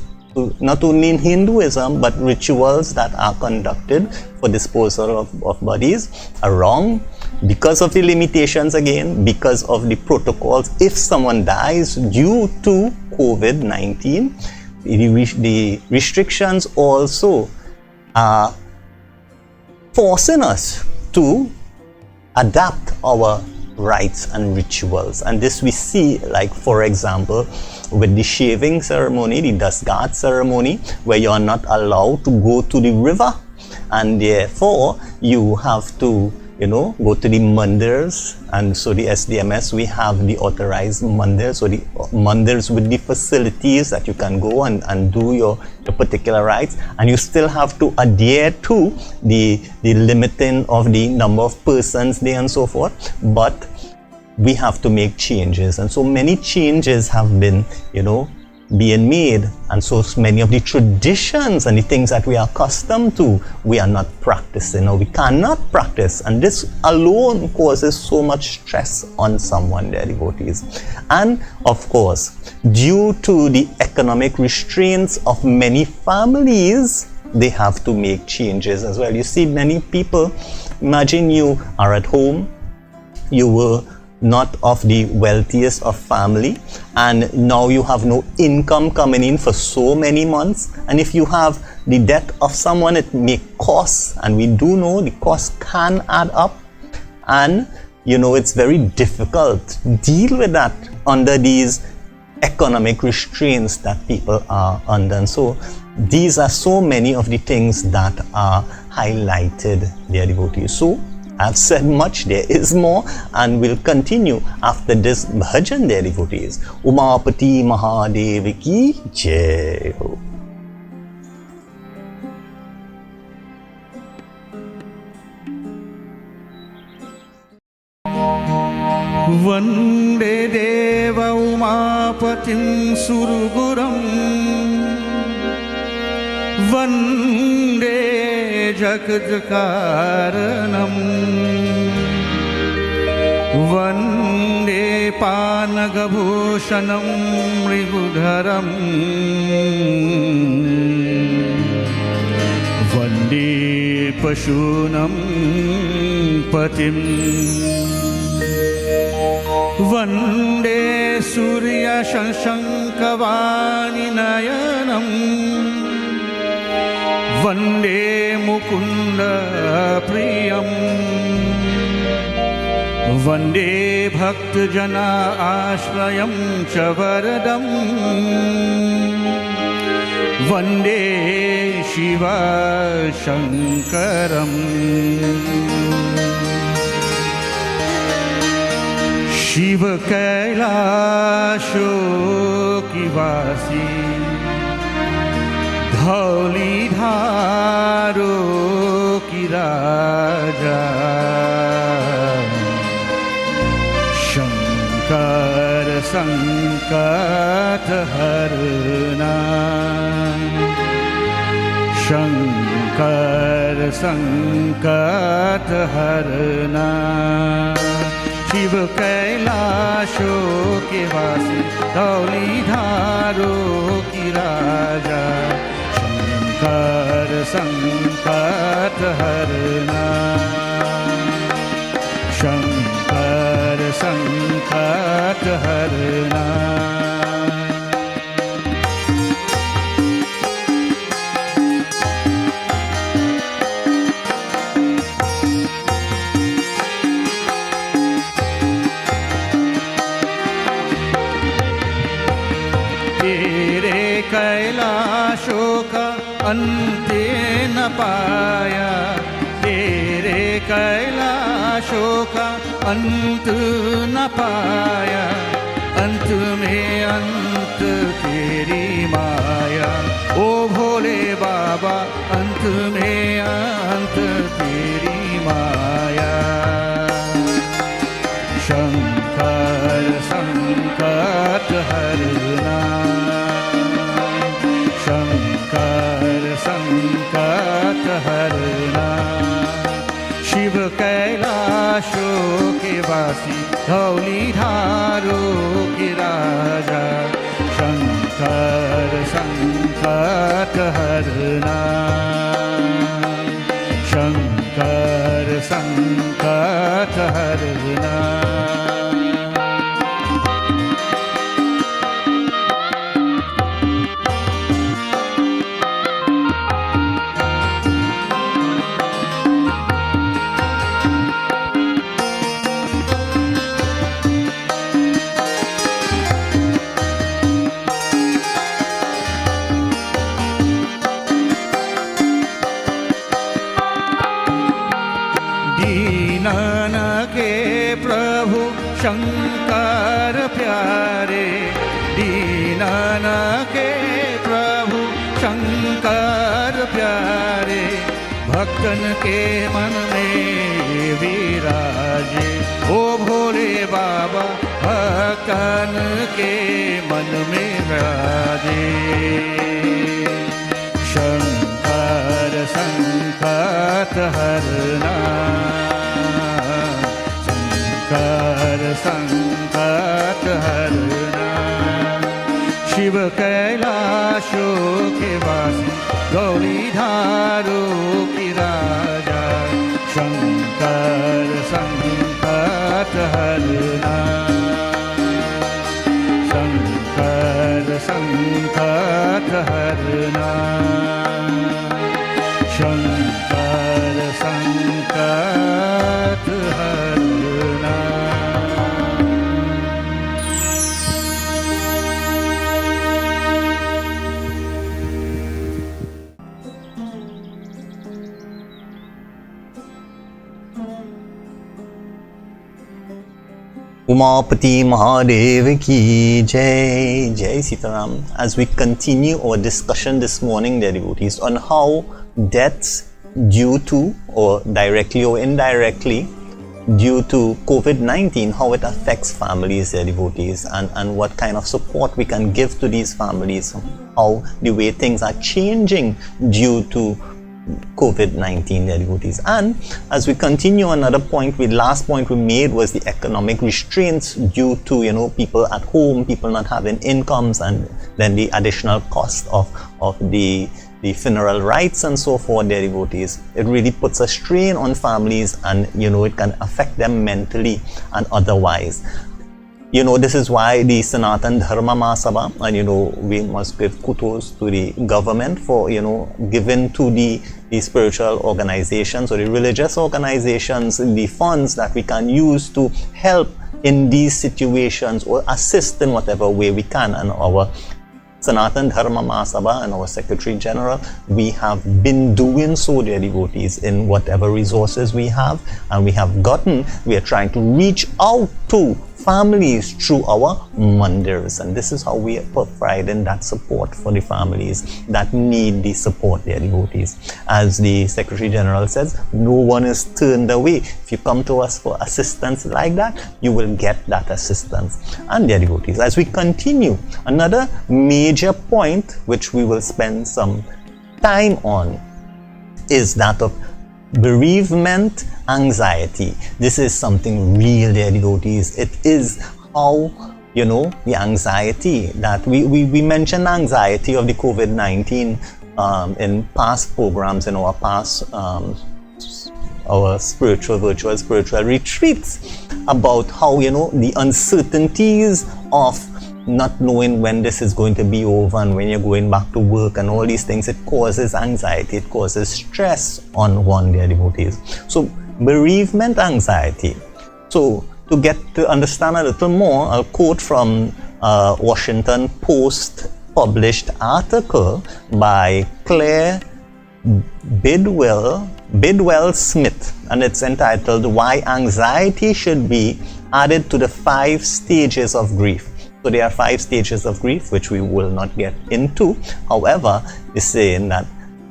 not only in Hinduism, but rituals that are conducted for disposal of bodies are wrong because of the limitations, again, because of the protocols. If someone dies due to COVID-19, the restrictions also are forcing us to adapt our rites and rituals. And this we see, like, for example, with the shaving ceremony, the Dasgat ceremony, where you are not allowed to go to the river, and therefore you have to, you know, go to the mandirs. And so the SDMS, we have the authorized mandirs, so the mandirs with the facilities that you can go and do your particular rites, and you still have to adhere to the limiting of the number of persons there and so forth. But we have to make changes, and so many changes have been, you know, being made, and so many of the traditions and the things that we are accustomed to, we are not practicing, or we cannot practice, and this alone causes so much stress on someone, their devotees. And of course, due to the economic restraints of many families, they have to make changes as well. You see, many people, imagine you are at home, you were not of the wealthiest of family, and now you have no income coming in for so many months, and if you have the debt of someone, it may cost, and we do know the cost can add up, and it's very difficult to deal with that under these economic restraints that people are under. And so these are so many of the things that are highlighted, dear devotees. So I've said much, there is more, and we'll continue after this bhajan, dear devotees. Umapati Mahadev ki jai ho. वंदे देव उमापतिं सुरगुरं वंदे जगत्कारणं वंदे पानगभूषणं मृगधरं वंदे पशूनां पतिं वंदे सूर्यशङ्खवाणिनयनं वंदे मुकुन्दप्रियं वंदे भक्तजना आश्रयं च वरदं वंदे शिवशङ्करम् शिव कैलाशोकिवासी धौलीधारो की राजा शंकर संकट हरना शंकर संकट हरना शिव कैलाशो के वासी धौलीधारो की राजा शंकर संकट हरना शंकर संकट हरना कैलाशों का अंत न पाया तेरे कैलाशों का अंत न पाया अंत में अंत तेरी माया ओ भोले बाबा अंत में अंत तेरी माया शंकर संकट हरना शंकर संकट हरना शिव कैलाशों के वासी धौलीधारो के राजा शंकर संकट हरना शंकर संकट हरना दीनन के प्रभु शंकर प्यारे दीनन के प्रभु शंकर प्यारे भक्तन के मन में विराजे ओ भोले बाबा भक्तन के मन में विराजे शंकर संकट हरना शंकर संकट हरना शिव कैलाशों के वासी गौरीधारो की राजा शंकर संकट हरना शंकर संकट हरना शंकर संकट हरना Umapati Mahadev ki Jai. Jai Sitaram. As we continue our discussion this morning, dear devotees, on how deaths due to, or directly or indirectly, due to COVID-19, how it affects families, dear devotees, and what kind of support we can give to these families, how the way things are changing due to COVID-19, dear devotees. And as we continue, another point, last point we made was the economic restraints due to, people at home, people not having incomes, and then the additional cost of the funeral rites and so forth, dear devotees. It really puts a strain on families, and it can affect them mentally and otherwise. This is why the Sanatan Dharma Mahasabha, and we must give kudos to the government for giving to the spiritual organizations or the religious organizations the funds that we can use to help in these situations or assist in whatever way we can. And our Sanatan Dharma Mahasabha and our Secretary General, we have been doing so, dear devotees, in whatever resources we have and we have gotten. We are trying to reach out to families through our mandirs, and this is how we are providing that support for the families that need the support, dear devotees. As the Secretary General says, no one is turned away. If you come to us for assistance like that, you will get that assistance. And dear devotees, as we continue, another major point which we will spend some time on is that of bereavement anxiety. This is something real, dear devotees. It is how, the anxiety that we mentioned anxiety of the COVID-19 in past programs, in our past our virtual spiritual retreats, about how, the uncertainties of not knowing when this is going to be over and when you're going back to work and all these things, it causes anxiety, it causes stress on one, dear devotees. So bereavement anxiety. So to get to understand a little more, I'll quote from a Washington Post published article by Claire Bidwell Smith, and it's entitled "Why Anxiety Should Be Added to the 5 Stages of Grief." So there are 5 stages of grief, which we will not get into. However, it's saying that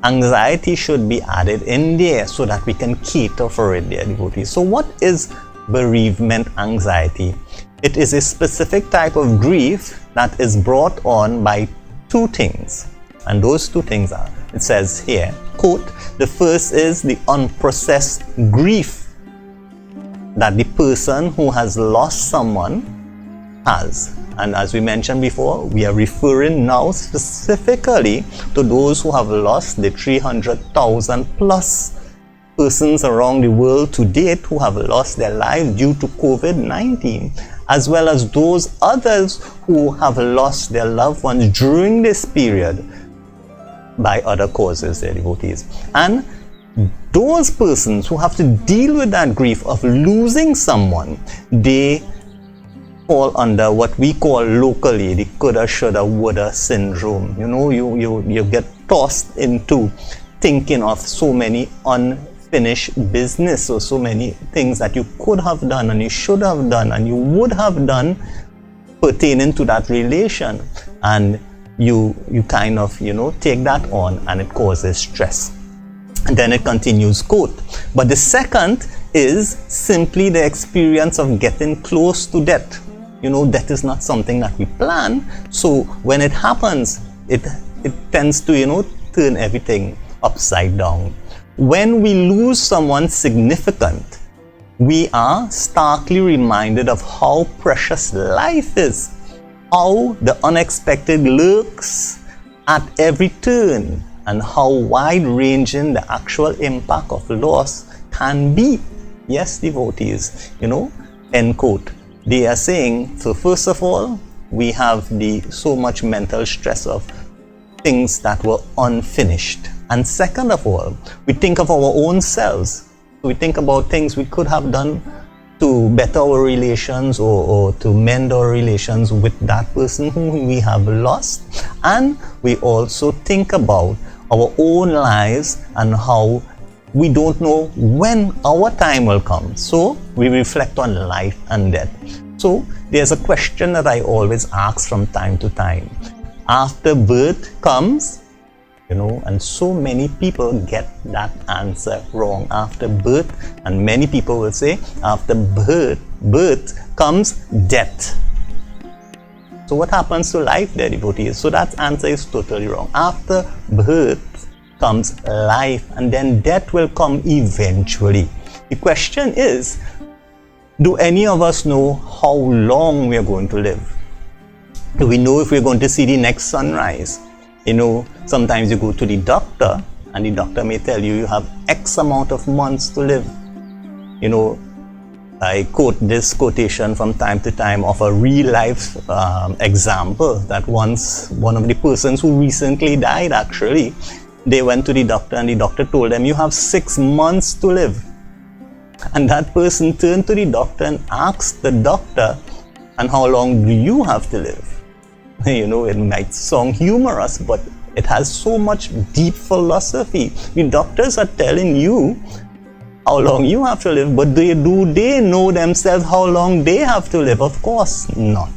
anxiety should be added in there so that we can cater for it, dear devotees. So what is bereavement anxiety? It is a specific type of grief that is brought on by 2 things. And those 2 things are, it says here, quote, the first is the unprocessed grief that the person who has lost someone has. And as we mentioned before, we are referring now specifically to those who have lost the 300,000 plus persons around the world to date who have lost their lives due to COVID-19, as well as those others who have lost their loved ones during this period by other causes, their devotees. And those persons who have to deal with that grief of losing someone, they fall under what we call locally the coulda, shoulda, woulda syndrome. You get tossed into thinking of so many unfinished business, or so many things that you could have done and you should have done and you would have done pertaining to that relation, and you kind of take that on, and it causes stress. And then it continues, quote, but the second is simply the experience of getting close to death. Death is not something that we plan. So when it happens, it tends to, turn everything upside down. When we lose someone significant, we are starkly reminded of how precious life is, how the unexpected lurks at every turn, and how wide-ranging the actual impact of loss can be. Yes, devotees, end quote. They are saying, so first of all, we have so much mental stress of things that were unfinished. And second of all, we think of our own selves. We think about things we could have done to better our relations or to mend our relations with that person whom we have lost. And we also think about our own lives and how we don't know when our time will come. So we reflect on life and death. So there's a question that I always ask from time to time. After birth comes, and so many people get that answer wrong. After birth, and many people will say, after birth comes death. So what happens to life there, devotees? So that answer is totally wrong. After birth comes life, and then death will come eventually. The question is, do any of us know how long we are going to live? Do we know if we're going to see the next sunrise? Sometimes you go to the doctor and the doctor may tell you have X amount of months to live. I quote this quotation from time to time of a real life example that once one of the persons who recently died, actually, they went to the doctor and the doctor told them, you have 6 months to live. And that person turned to the doctor and asked the doctor, and how long do you have to live? It might sound humorous, but it has so much deep philosophy. The doctors are telling you how long you have to live, but do they know themselves how long they have to live? Of course not.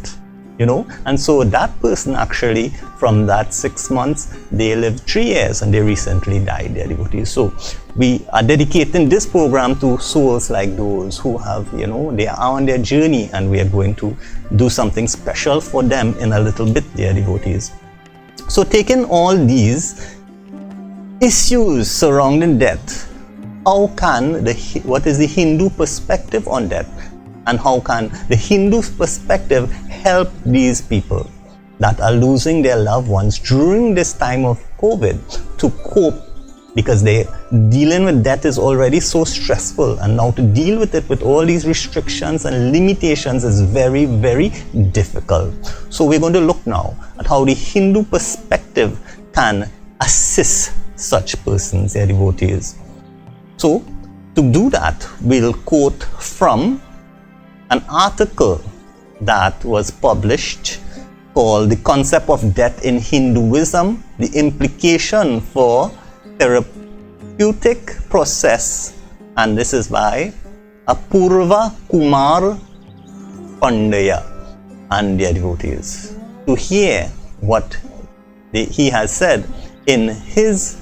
And so that person actually, from that 6 months, they lived 3 years and they recently died, their devotees. So we are dedicating this program to souls like those who have, they are on their journey, and we are going to do something special for them in a little bit, their devotees. So taking all these issues surrounding death, what is the Hindu perspective on death? And how can the Hindu perspective help these people that are losing their loved ones during this time of COVID to cope? Because dealing with death is already so stressful, and now to deal with it with all these restrictions and limitations is very, very difficult. So we're going to look now at how the Hindu perspective can assist such persons, their devotees. So to do that, we'll quote from an article that was published called The Concept of Death in Hinduism, the Implication for Therapeutic Process, and this is by Apurva Kumar Pandya and their devotees. To hear what he has said in his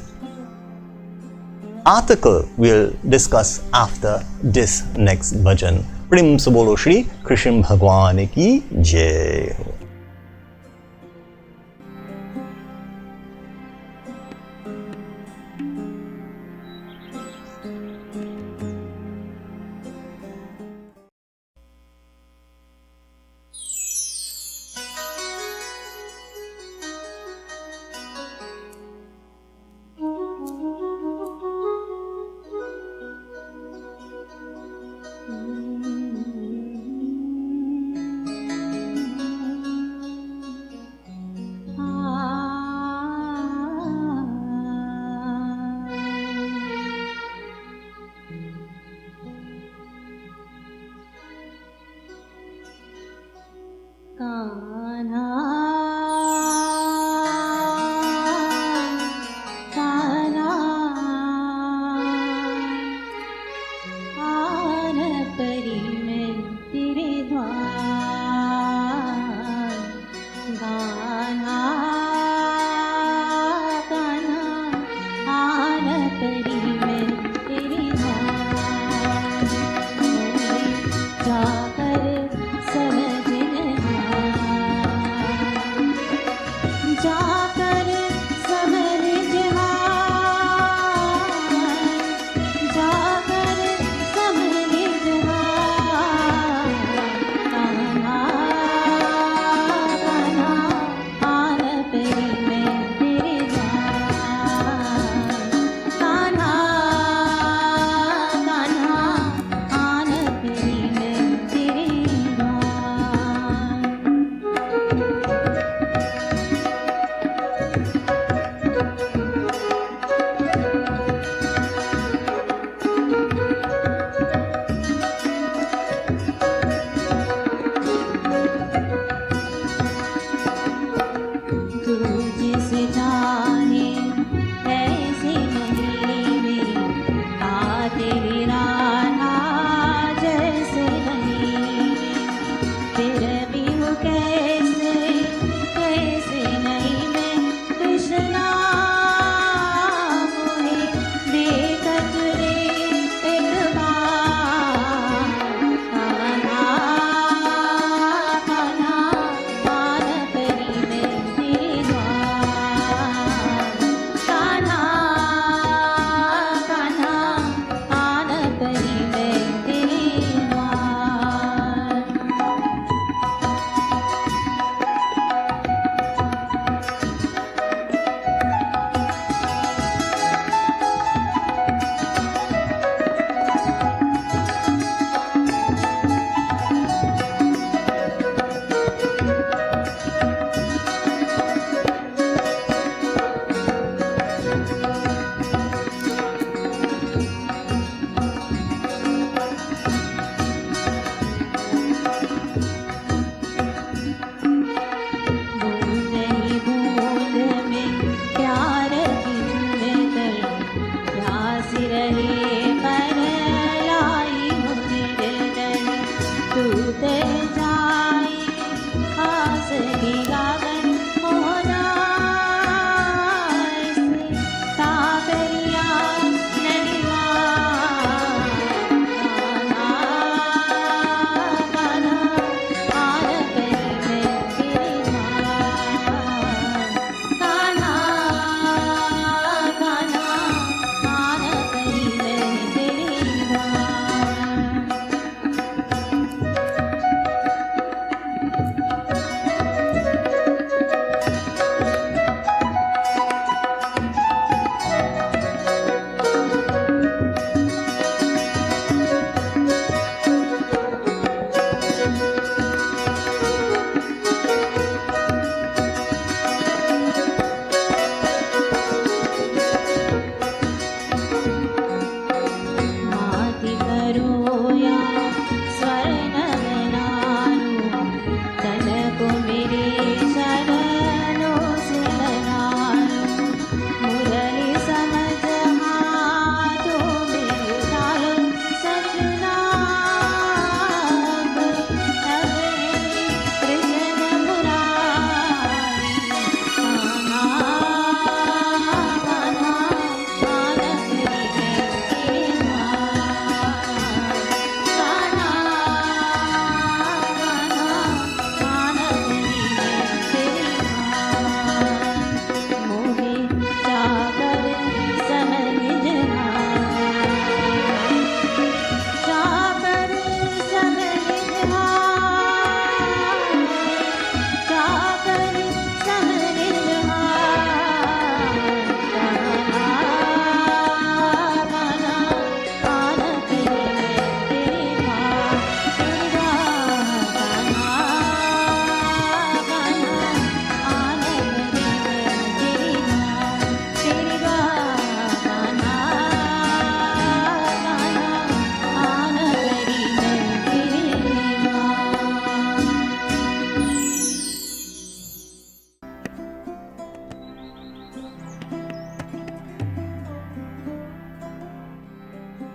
article, we'll discuss after this next bhajan. प्रेम से बोलो श्री कृष्ण भगवान की जय हो।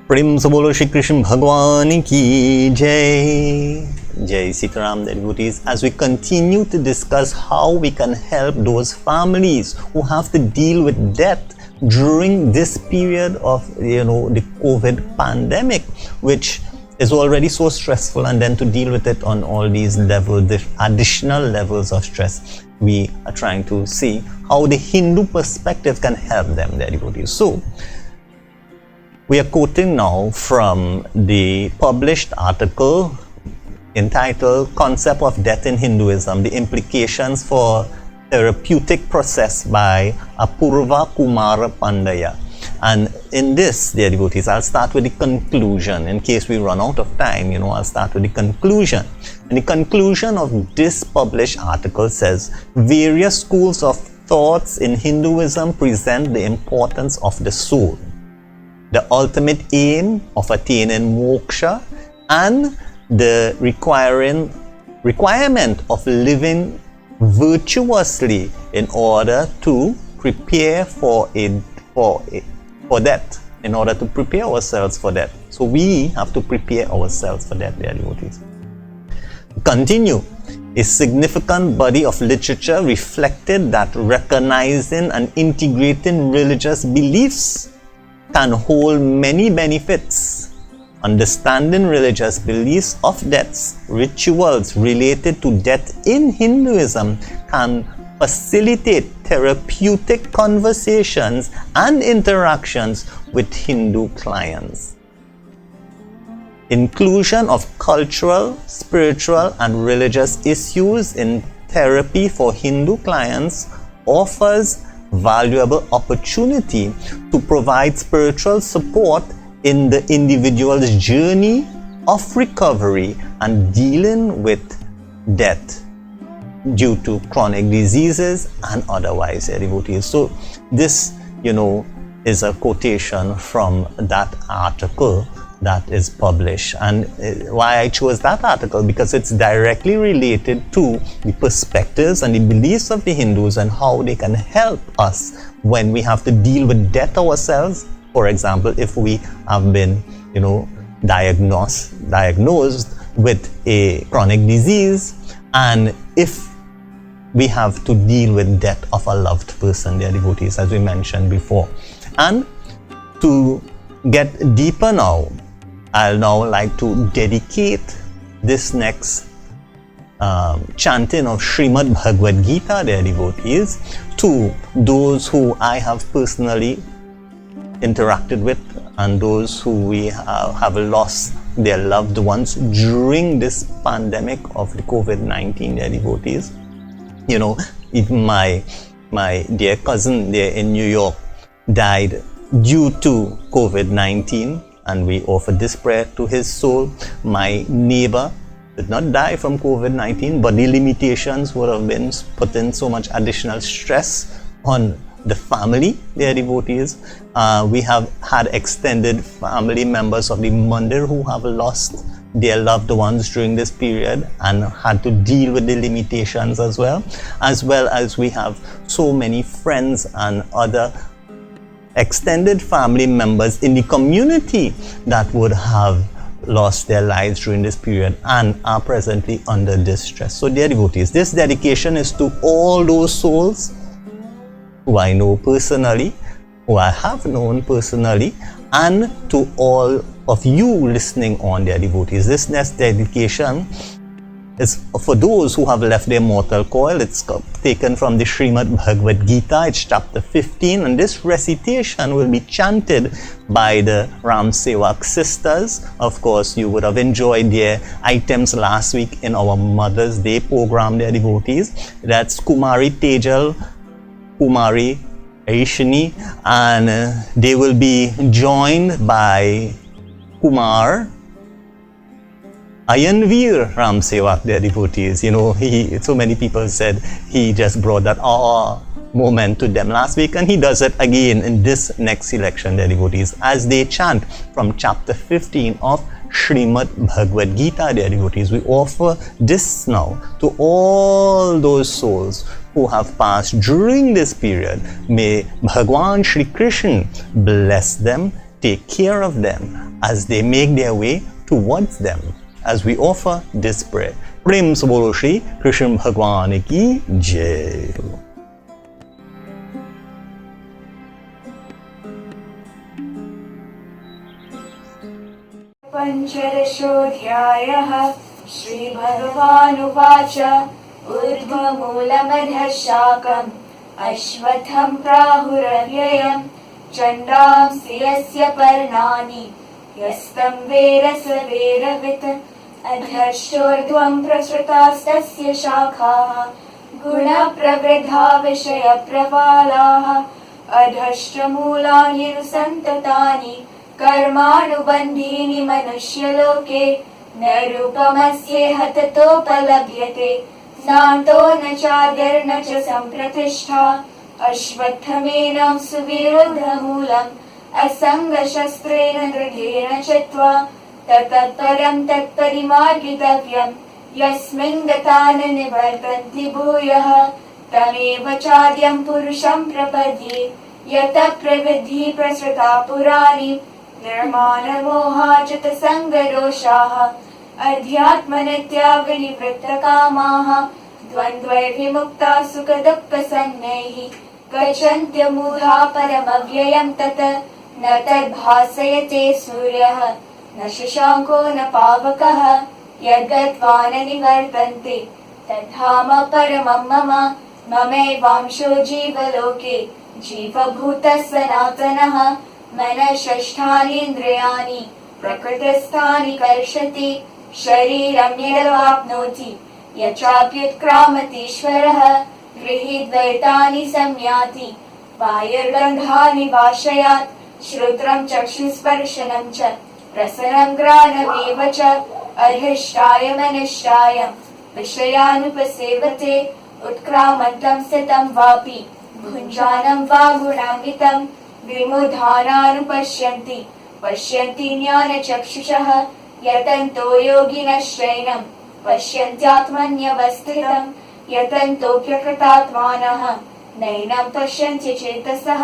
प्रेम से बोलो श्री कृष्ण भगवान की जय. Jai Sitaram, devotees, as we continue to discuss how we can help those families who have to deal with death during this period of the COVID pandemic, which is already so stressful, and then to deal with it on all these levels, the additional levels of stress, we are trying to see how the Hindu perspective can help them, their devotees. So we are quoting now from the published article entitled Concept of Death in Hinduism, the Implications for Therapeutic Process by Apurva Kumara Pandya. And in this, dear devotees, I'll start with the conclusion. In case we run out of time, I'll start with the conclusion. And the conclusion of this published article says, various schools of thoughts in Hinduism present the importance of the soul, the ultimate aim of attaining moksha, and the requirement of living virtuously in order to prepare for death, in order to prepare ourselves for death. So we have to prepare ourselves for death, dear devotees. Continue. A significant body of literature reflected that recognizing and integrating religious beliefs can hold many benefits. Understanding religious beliefs of deaths, rituals related to death in Hinduism can facilitate therapeutic conversations and interactions with Hindu clients. Inclusion of cultural, spiritual, and religious issues in therapy for Hindu clients offers valuable opportunity to provide spiritual support in the individual's journey of recovery and dealing with death due to chronic diseases and otherwise, devotees. So this, is a quotation from that article that is published. And why I chose that article, because it's directly related to the perspectives and the beliefs of the Hindus and how they can help us when we have to deal with death ourselves. For example, if we have been, diagnosed with a chronic disease, and if we have to deal with death of a loved person, dear devotees, as we mentioned before. And to get deeper now, I'll now like to dedicate this next chanting of Srimad Bhagavad Gita, dear devotees, to those who I have personally interacted with and those who we have lost their loved ones during this pandemic of the COVID-19, dear devotees. You know, even my dear cousin there in New York died due to COVID-19, and we offered this prayer to his soul. My neighbor did not die from COVID-19, but the limitations would have been putting so much additional stress on the family, their devotees. We have had extended family members of the Mandir who have lost their loved ones during this period and had to deal with the limitations as well as we have so many friends and other extended family members in the community that would have lost their lives during this period and are presently under distress. So dear devotees, this dedication is to all those souls who I know personally, who I have known personally, and to all of you listening on, dear devotees. This next dedication is for those who have left their mortal coil. It's taken from the Srimad Bhagavad Gita. It's chapter 15, and this recitation will be chanted by the Ram Sevak sisters. Of course, you would have enjoyed their items last week in our Mother's Day program, dear devotees. That's Kumari Tejal, Kumari Aishini, and they will be joined by Kumar Ayanveer Ram Sevak, their devotees. You know, so many people said he just brought that moment to them last week, and he does it again in this next selection, their devotees, as they chant from chapter 15 of Srimad Bhagavad Gita, dear devotees. We offer this now to all those souls who have passed during this period. May Bhagwan Shri Krishna bless them, take care of them as they make their way towards them, as we offer this prayer. Prem se bolo Shri Krishna Bhagwan ki Jai. पञ्चदशोऽध्यायः श्रीभगवानुवाच ऊर्ध्वमूलमधः शाकम् अश्वत्थं प्राहुरव्ययम् चण्डांसि यस्य पर्णानि यस्तं वेद स वेदवित् अधश्चोर्ध्वं प्रसृतास्तस्य शाखाः गुणप्रवृद्धा विषयप्रवालाः अधश्च मूलानि अनुसन्ततानि कर्मानुबन्धीनि मनुष्यलोके न रूपमस्येह ततोपलभ्यते नान्तो न चादिर्न च सम्प्रतिष्ठा अश्वत्थमेनं सुविरुद्धमूलम् असङ्गशस्त्रेण दृढेन चित्वा ततःपरं तत्परिमार्गितव्यम् यस्मिन् गता न निवर्तन्ति भूयः तमेव चाद्यं पुरुषं प्रपद्ये यतः प्रविद्धि प्रसृता पुराणि निर्माणमोहाचितसङ्गदोषाः अध्यात्मनित्या विनिवृत्तकामाः द्वन्द्वैर्विमुक्ताः सुखदुःखसंज्ञैः गच्छन्त्यमूढा परमव्ययं तत् न तद्भासयते सूर्यः न शशाङ्को न पावकः यद्गत्वा न निवर्तन्ते तद्धाम परमं मम ममैवांशो जीवलोके जीवभूतः सनातनः मनः षष्ठानीन्द्रियाणि प्रकृतिस्थानि कर्षति शरीरं यदवाप्नोति यच्चाप्युत्क्रामतीश्वरः गृहीद्वैतानि संयाति वायुर्गन्धानि वाशयात् श्रोत्रं चक्षुस्पर्शनं च रसनं घ्राणमेव च अधिष्ठाय मनिष्ठाय विषयानुपसेवते उत्क्रामन्तं स्थितं वापि भुञ्जानं वा गुणान्वितं विमुधानानुपश्यन्ति पश्यन्ति ज्ञानचक्षुषः यतन्तो योगिनश्चैनं पश्यन्त्यात्मन्यवस्थितं यतन्तोऽप्यकृतात्मानः नैनं पश्यन्ति चेतसः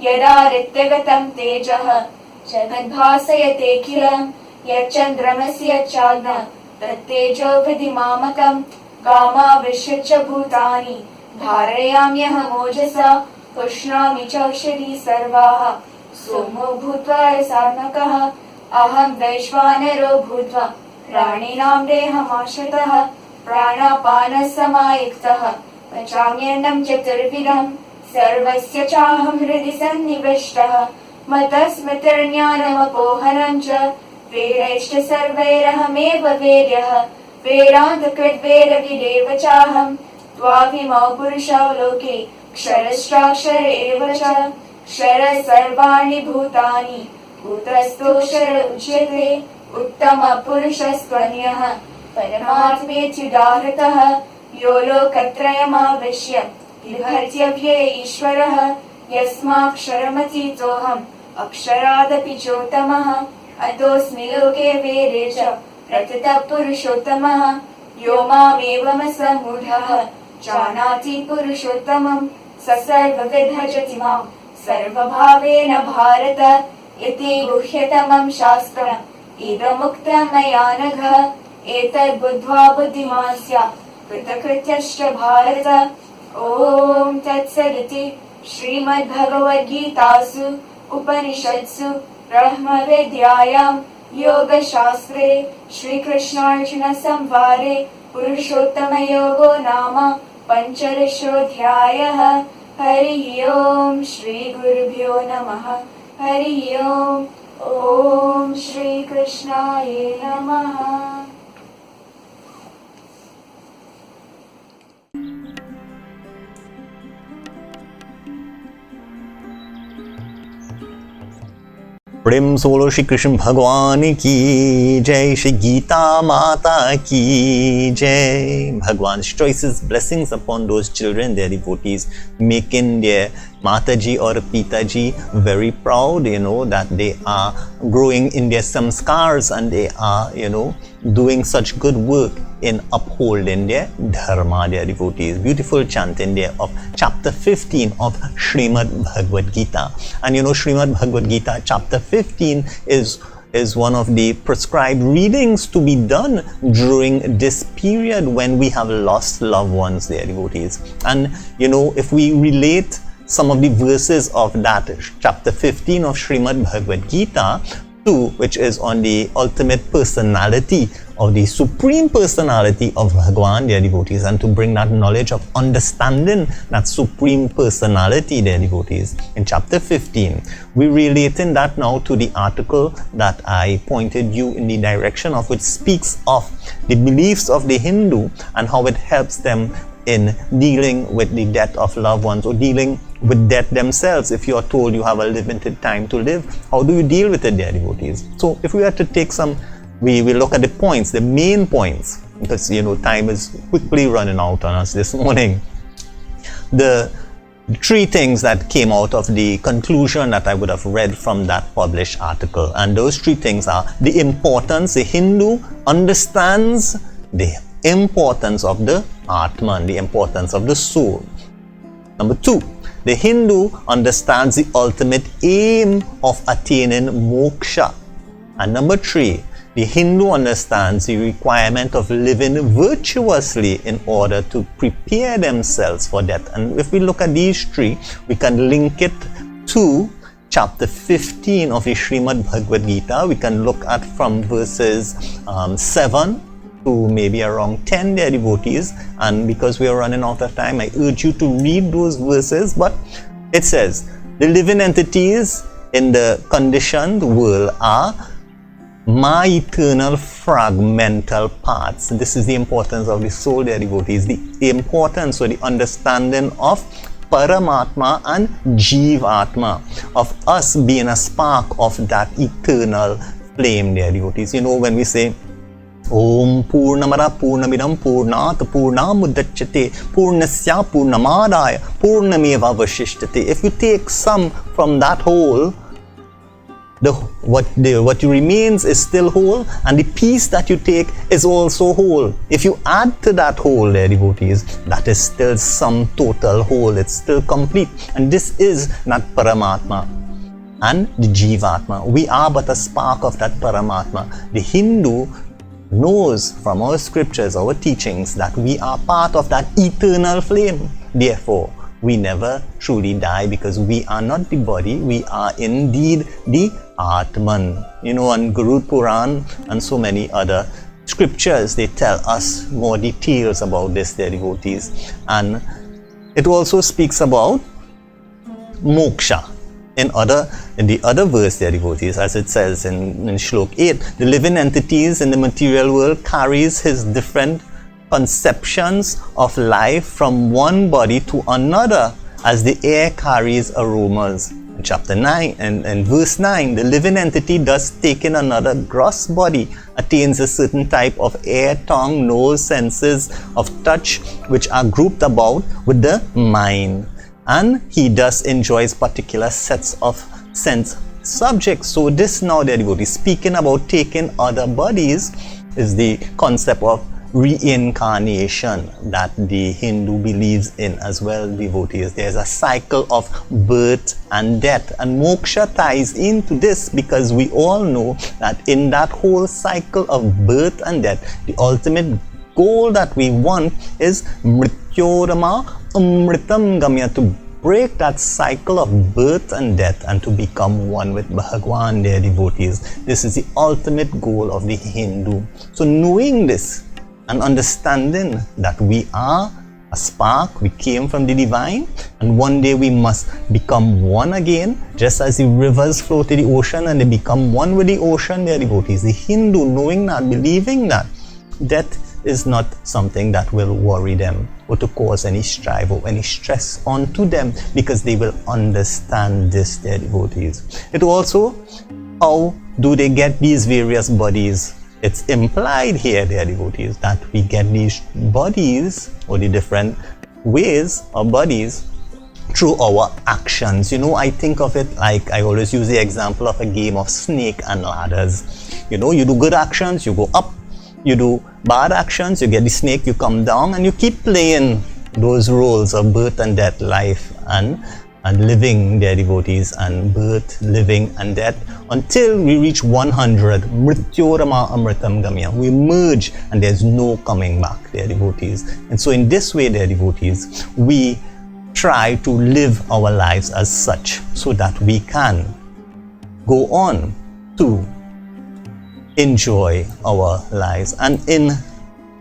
यदादित्यगतं तेजः जगद्भासयतेऽखिलं यच्चन्द्रमसि यच्चाग्नः तत्तेजो विधिमामकम् गामावृश्य च भूतानि धारयाम्यहमोजसा पुष्णामि चौषधी सर्वाः सोमो भूत्वा रसात्मकः अहं वैश्वानरो भूत्वा प्राणिनां देहमाश्रितः प्राणापानसमायुक्तः पचाम्यन्नं चतुर्विधं सर्वस्य चाहं हृदि सन्निविष्टः मतः स्मृतिर्ज्ञानमपोहनं च वेदैश्च सर्वैरहमेव वेद्यः वेदान्तकृद्वेदविदेव चाहं त्वाभिमौ पुरुषौ लोके क्षरश्चाक्षर एव च क्षरः सर्वाणि भूतानि भूतस्थोऽक्षर उच्यते उत्तमपुरुषस्त्वन्यः परमात्मेत्युदाहृतः यो लोकत्रयमाविश्य बिभर्त्यव्यय ईश्वरः यस्माक्षरमतीतोऽहम् अक्षरादपि चोत्तमः अतोऽस्मि लोके वेदे च प्रथितः पुरुषोत्तमः यो मामेवमसम्मूढः जानाति पुरुषोत्तमं स सर्वविद् भजति मां सर्वभावेन भारत इति गुह्यतमं शास्त्रम् इदमुक्तं मया नघ एतद् बुद्ध्वा बुद्धिमान् स्यात् कृतकृत्यश्च भारत ॐ तत्सदिति श्रीमद्भगवद्गीतासु उपनिषत्सु ब्रह्मविद्यायां योगशास्त्रे श्रीकृष्णार्जुनसंवादे पुरुषोत्तमयोगो नाम पञ्चदशोऽध्यायः हरिः ओम् श्रीगुरुभ्यो नमः हरिः ओम् ॐ श्रीकृष्णाय नमः प्रेम सोलो श्री कृष्ण भगवान की जय, श्री गीता माता की जय. Bhagwan's choices, blessings upon those children, their devotees, making their Mataji or Pitaji very proud, that they are growing in their samskars and they are, doing such good work in upholding their dharma, their devotees. Beautiful chanting there of chapter 15 of Srimad Bhagavad Gita. And Srimad Bhagavad Gita chapter 15 is one of the prescribed readings to be done during this period when we have lost loved ones, their devotees. And if we relate some of the verses of that chapter 15 of Srimad Bhagavad Gita to, which is on the ultimate personality of the Supreme Personality of Bhagwan, their devotees, and to bring that knowledge of understanding that Supreme Personality, their devotees. In chapter 15, we're relating that now to the article that I pointed you in the direction of, which speaks of the beliefs of the Hindu and how it helps them in dealing with the death of loved ones or dealing with death themselves. If you are told you have a limited time to live, how do you deal with it, dear devotees? So if we are to take some, we will look at the points, the main points, because time is quickly running out on us this morning. The three things that came out of the conclusion that I would have read from that published article, and those three things are the importance, the Hindu understands the importance of the Atman, the importance of the soul. Number two, the Hindu understands the ultimate aim of attaining moksha. And number three, the Hindu understands the requirement of living virtuously in order to prepare themselves for death. And if we look at these three, we can link it to chapter 15 of the Srimad Bhagavad Gita. We can look at from verses 7 to maybe around 10, their devotees, and because we are running out of time, I urge you to read those verses. But it says, the living entities in the conditioned world are my eternal fragmental parts. This is the importance of the soul, their devotees, the importance or the understanding of Paramatma and Jivatma, of us being a spark of that eternal flame, their devotees. When we say Om Purnamada Purnamidam Purnat Purnamudachyate Purnasya Purnamadaya Purnameva Vashishyate. If you take some from that whole, what remains is still whole, and the piece that you take is also whole. If you add to that whole, their devotees, that is still some total whole. It's still complete. And this is not Paramatma and the Jivatma. We are but a spark of that Paramatma. The Hindu knows from our scriptures, our teachings, that we are part of that eternal flame. Therefore, we never truly die, because we are not the body, we are indeed the Atman. You know, on Guru Puran and so many other scriptures, they tell us more details about this, dear devotees. And it also speaks about moksha. In the other verse, dear devotees, as it says in Shlok 8, the living entities in the material world carries his different conceptions of life from one body to another, as the air carries aromas. In chapter 9 and verse 9, the living entity thus taking another gross body attains a certain type of air, tongue, nose, senses of touch, which are grouped about with the mind. And he thus enjoys particular sets of sense subjects. So this now, dear devotees, speaking about taking other bodies, is the concept of reincarnation that the Hindu believes in as well, devotees. There's a cycle of birth and death, and moksha ties into this, because we all know that in that whole cycle of birth and death, the ultimate goal that we want is mrityorama amritam gamya, to break that cycle of birth and death and to become one with Bhagwan, dear devotees. This is the ultimate goal of the Hindu. So knowing this and understanding that we are a spark, we came from the divine, and one day we must become one again, just as the rivers flow to the ocean and they become one with the ocean, dear devotees. The Hindu, knowing that, believing that, death is not something that will worry them or to cause any strife or any stress onto them, because they will understand this, dear devotees. It also, how do they get these various bodies? It's implied here, dear devotees, that we get these bodies, or the different ways of bodies, through our actions. You know, I think of it like, I always use the example of a game of snake and ladders. You know, you do good actions, you go up. You do bad actions, you get the snake, you come down, and you keep playing those roles of birth and death, life and living, dear devotees, and birth, living and death, until we reach 100. Mrityorama amritam gamya. We merge and there's no coming back, dear devotees. And so in this way, dear devotees, we try to live our lives as such, so that we can go on to enjoy our lives. And in,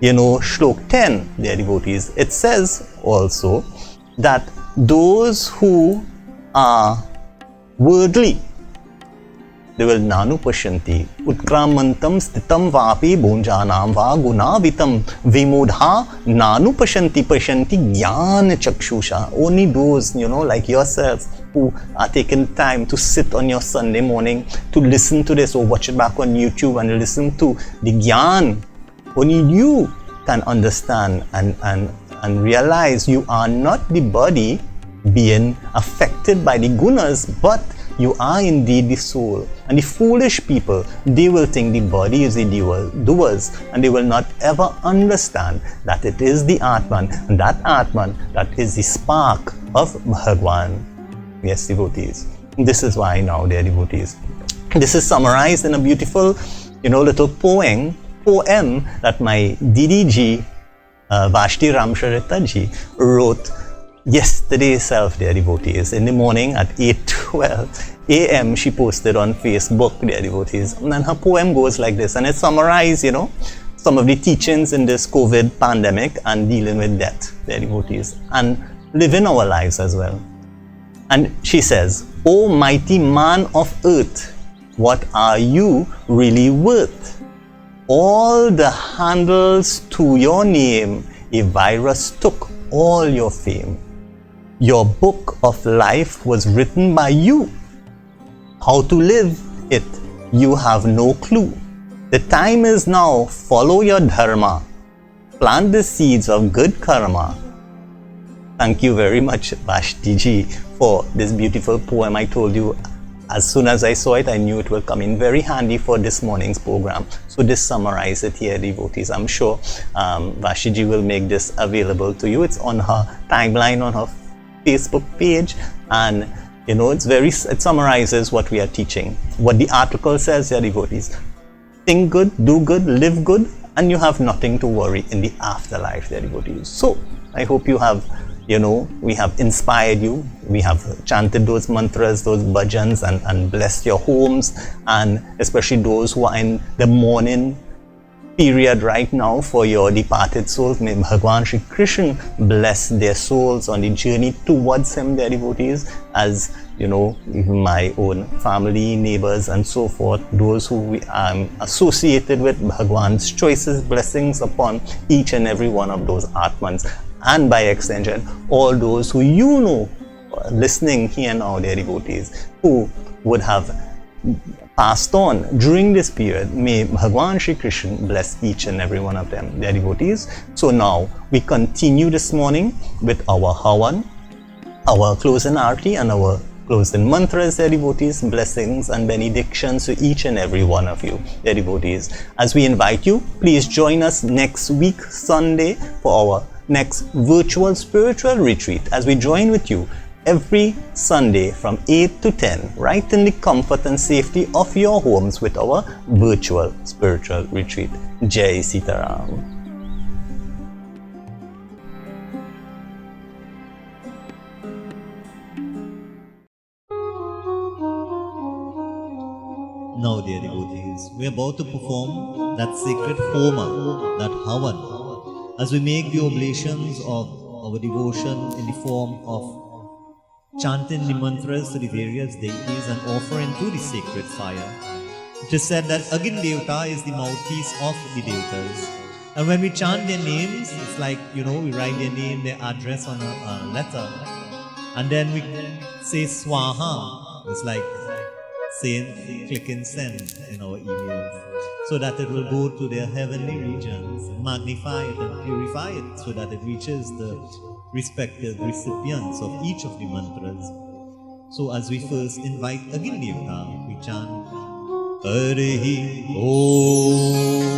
Shlok 10, dear devotees, it says also that those who are worldly, they will nanu pashanti utkramantam stitam vapi bhunjanam va gunavitam vimudha nanu pashanti jnana chakshusha. Only those, like yourselves, who are taking time to sit on your Sunday morning to listen to this, or watch it back on YouTube and listen to the Gyan. Only you can understand and realize you are not the body being affected by the gunas, but you are indeed the soul. And the foolish people, they will think the body is the doers, and they will not ever understand that it is the Atman, and that Atman, that is the spark of Bhagwan. Yes, devotees. This is why now, dear devotees, this is summarized in a beautiful, little poem that my DDG, Vashti Ramcharita ji, wrote yesterday itself, dear devotees. In the morning at 8:12 a.m. she posted on Facebook, dear devotees. And her poem goes like this, and it summarized, some of the teachings in this COVID pandemic and dealing with death, dear devotees, and living our lives as well. And she says, "O mighty man of earth, what are you really worth? All the handles to your name, a virus took all your fame. Your book of life was written by you. How to live it, you have no clue. The time is now, follow your dharma. Plant the seeds of good karma." Thank you very much, Vashti ji, for this beautiful poem. I told you, as soon as I saw it, I knew it will come in very handy for this morning's program. So this summarizes it here, devotees. I'm sure Vashti ji will make this available to you. It's on her timeline on her Facebook page, and it summarizes what we are teaching. What the article says here, devotees: think good, do good, live good, and you have nothing to worry in the afterlife, dear devotees. So I hope you have, we have inspired you. We have chanted those mantras, those bhajans, and blessed your homes, and especially those who are in the mourning period right now for your departed souls. May Bhagwan Shri Krishna bless their souls on the journey towards him, their devotees, as even my own family, neighbors, and so forth, those who we are associated with, Bhagwan's choices, blessings upon each and every one of those Atmans, and by extension, all those who listening here now, their devotees, who would have passed on during this period. May Bhagwan Shri Krishna bless each and every one of them, their devotees. So now we continue this morning with our Havan, our closing arti, and our closing mantras, their devotees, blessings and benedictions to each and every one of you, their devotees. As we invite you, please join us next week, Sunday, for our next virtual spiritual retreat, as we join with you every Sunday from 8 to 10, right in the comfort and safety of your homes with our virtual spiritual retreat. Jai Sitaram. Now, dear devotees, we are about to perform that sacred homa, that havan, as we make the oblations of our devotion in the form of chanting the mantras to the various deities and offering to the sacred fire. It is said that Agin Devta is the mouthpiece of the Devatas. And when we chant their names, it's like, we write their name, their address on a letter. And then we say Swaha. It's like saying, click and send in our emails, so that it will go to their heavenly regions, magnify it and purify it, so that it reaches the respective recipients of each of the mantras. So as we first invite Agin Devta, we chant Harihi Om.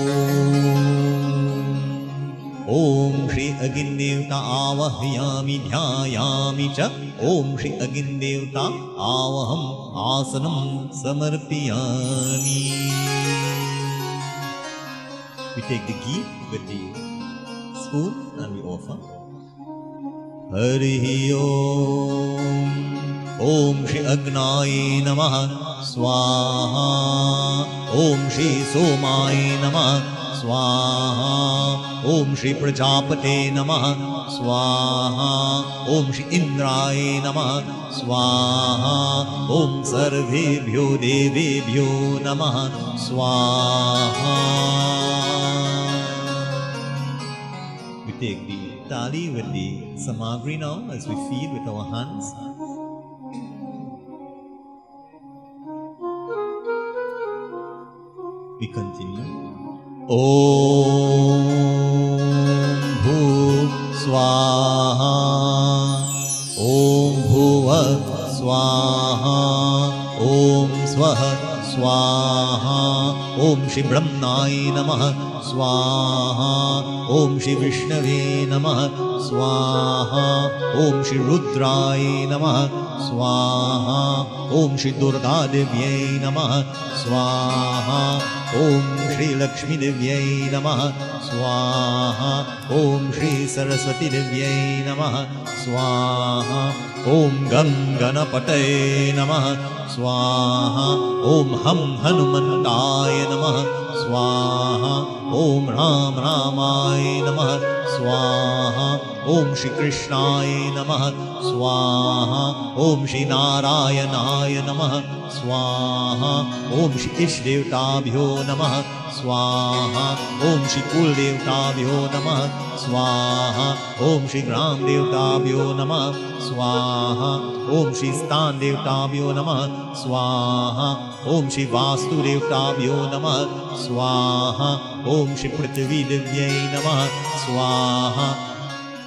Om Shri Agin Devta Avahyami Dhyayami Cha. Om Shri Agin Devta Avaham Asanam Samarpiyami. We take the ghee with the spoon and we offer. Harihi Om. Om Shri Agnaye Namaha Swaha. Om Shri Somaya Namaha Swaha. Om Shri Prajapate Namaha Swaha. Om Shri Indraye Namaha Swaha. Om Sarvebhyo Devebhyo Namaha Swaha. We take the tali with the samagri now as we feed with our hands. We continue. Om Bhu Swaha. Om Bhuva Swaha. Om Swaha Swaha. Om Shri Brahmanaye Namaha Swaha. Om Shri Vishnave Namaha Swaha. Om Shri Rudraye Namaha Swaha. Om Shri Durga Devyai Namaha Swaha. Om Shri Lakshmi Devyai Namaha Swaha. Om Shri Saraswati Devyai Namaha Swaha. Om Ganganapataye Namaha Swaha. Om Ham Hanumantaye Namaha Swaha. Om Ram Ramaye Namaha Swaha. Om Shri Krishnaye Namaha Swaha. Om Shri Narayanaya Namaha Swaha. Om Shri Ishdevtabhyo Namaha Swaha. Om Shri Kuldevtabhyo Namaha Swaha. Om Shri Gram Devtabhyo Namaha Swaha. Om Shri Stan Devtabhyo Namaha Swaha. Om Shri Vastu Devtabhyo Namaha Swaha. Om Shri Prithvi Devyai Namaha Swaha.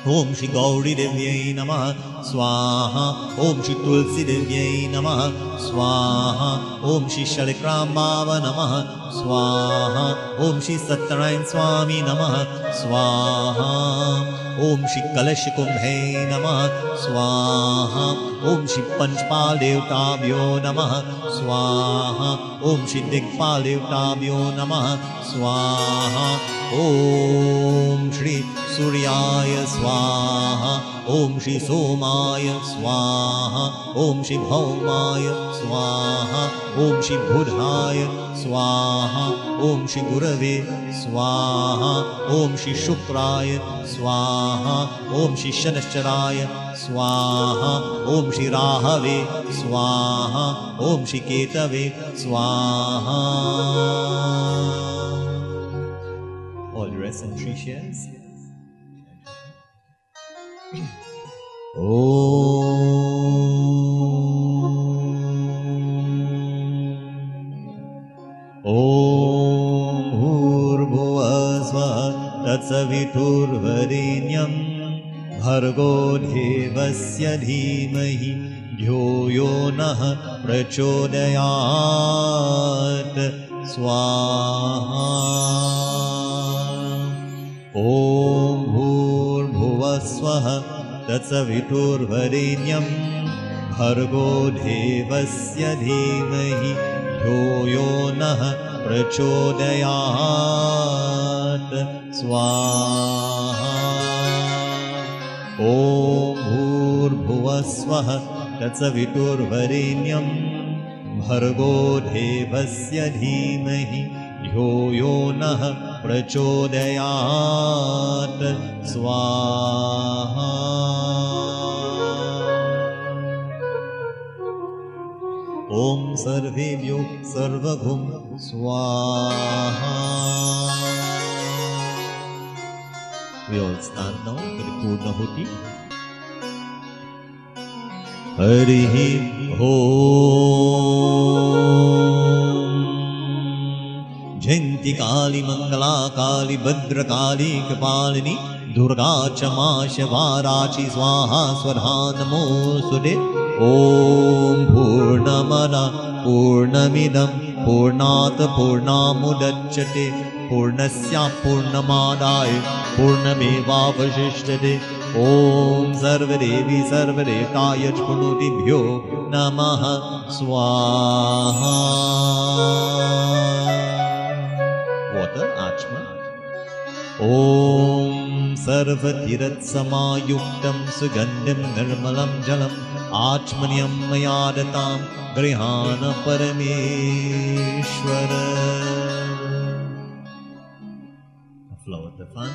Om Shri Gauri Devyai Namaha Swaha. Om Shri Tulsi Devyai Namaha Swaha. Om Shri Shalikrambhava Namaha Swaha. Om Shri Satyanarayan Swami Namaha Swaha. ओम श्री कलश कुंभे नमः स्वाहा ओम श्री पंचपाल देवताभ्यो नमः स्वाहा ओम श्री दिक्पाल देवताभ्यो नमः स्वाहा ओम श्री सूर्याय स्वाहा ओम श्री सोमाय स्वाहा ओम श्री भौमाय स्वाहा ओम श्री बुधाय स्वाहा ओम श्री गुरवे स्वाहा ओम श्री शुक्राय स्वाहा ओम श्री शनश्चराय स्वाहा ओम श्री राहवे स्वाहा ओम श्री केतवे स्वाहा. All the rest in 3 shares. Om Bhurvasvah Tatsavituर्वरेण्यं भर्गो देवस्य धीमहि धियो यो नः प्रचोदयात् स्वाहा. Om Bhurvasvah Tatsavituर्वरेण्यं भर्गो देवस्य धीमहि धियो यो नः प्रचोदयात् स्वाहा. Om Bhurvasvah Tatsavituर्वरेण्यं भर्गो देवस्य धीमहि धियो यो नः प्रचोदयात् स्वाहा. Om सर्वेभ्यो सर्वभुं स्वाहा. We all stand now for the Purnahuti. Harihi Om. Jayanti Kali Mangala Kali Bhadra Kali Kapalini Durga Chama Shivarachi Swaha Swadha Namosute. Om Purnamada Purnamidam Purnat Purnamudachyate Purnasya Purnamadaya Purnamevavashishyate. Om Sarvadevi Sarvadevtaya Punutibhyo Namaha Swaha. Water, Achma. Om Sarvatirat Samayuktam Sugandhim Nirmalam Jalam Achmanyam Mayadatam Grihana Parameshwara. A flow of the fun.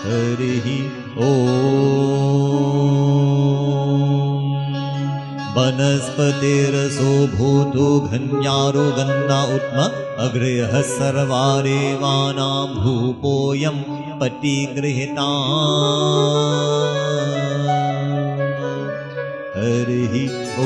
Harihi Om. Vanaspatirasो bhuto ghanyaro ganna utma agrih sarvarevanam bhupoyam patigrihita. Harihi Om.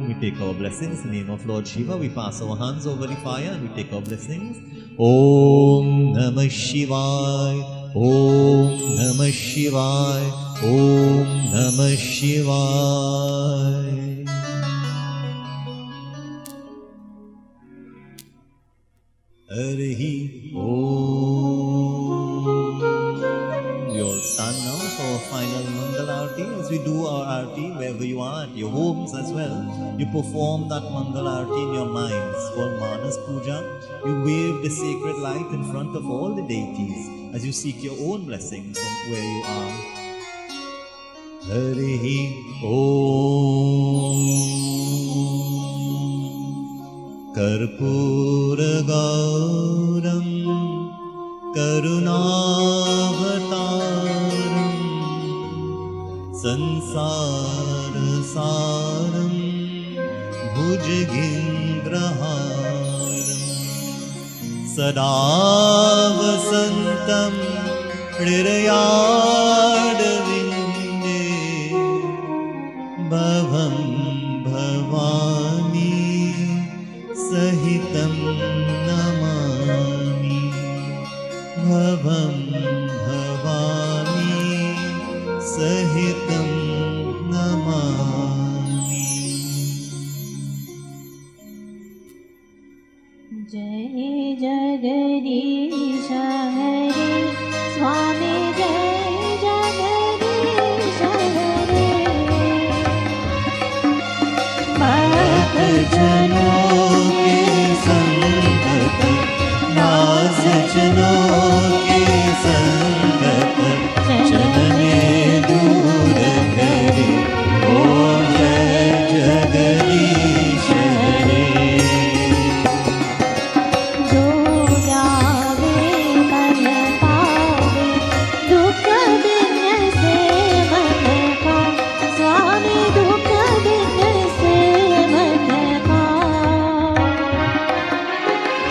We take our blessings in the name of Lord Shiva. We pass our hands over the fire and we take our blessings. Om Namah Shivaya. Om Namah Shivaya. Om Namah Shivaya. Harihi Om. We all stand now for our final Mangal Aarti. As we do our Aarti, wherever you are, at your homes as well, you perform that Mangal Aarti in your minds. For Manas Puja, you wave the sacred light in front of all the deities as you seek your own blessings from where you are. Harihi Om. Karpura Gauram Karunavataram Sansara Saram Bhujagindraharam Sada Vasantam Hridayadavinde Bhavam Bhavani Sahitam Namami Bhavam Bhavani Sahitam Namami. Jai Jagadish Jagdish हरे स्वामी जय जगदीश हरे भक्त जनों के संगत नाज जनों के संगत चलने दूर करे ओम जय जगदीश हरे जो जावे मन पावे दुख दिन से मन का स्वामी दुख दिन से मन का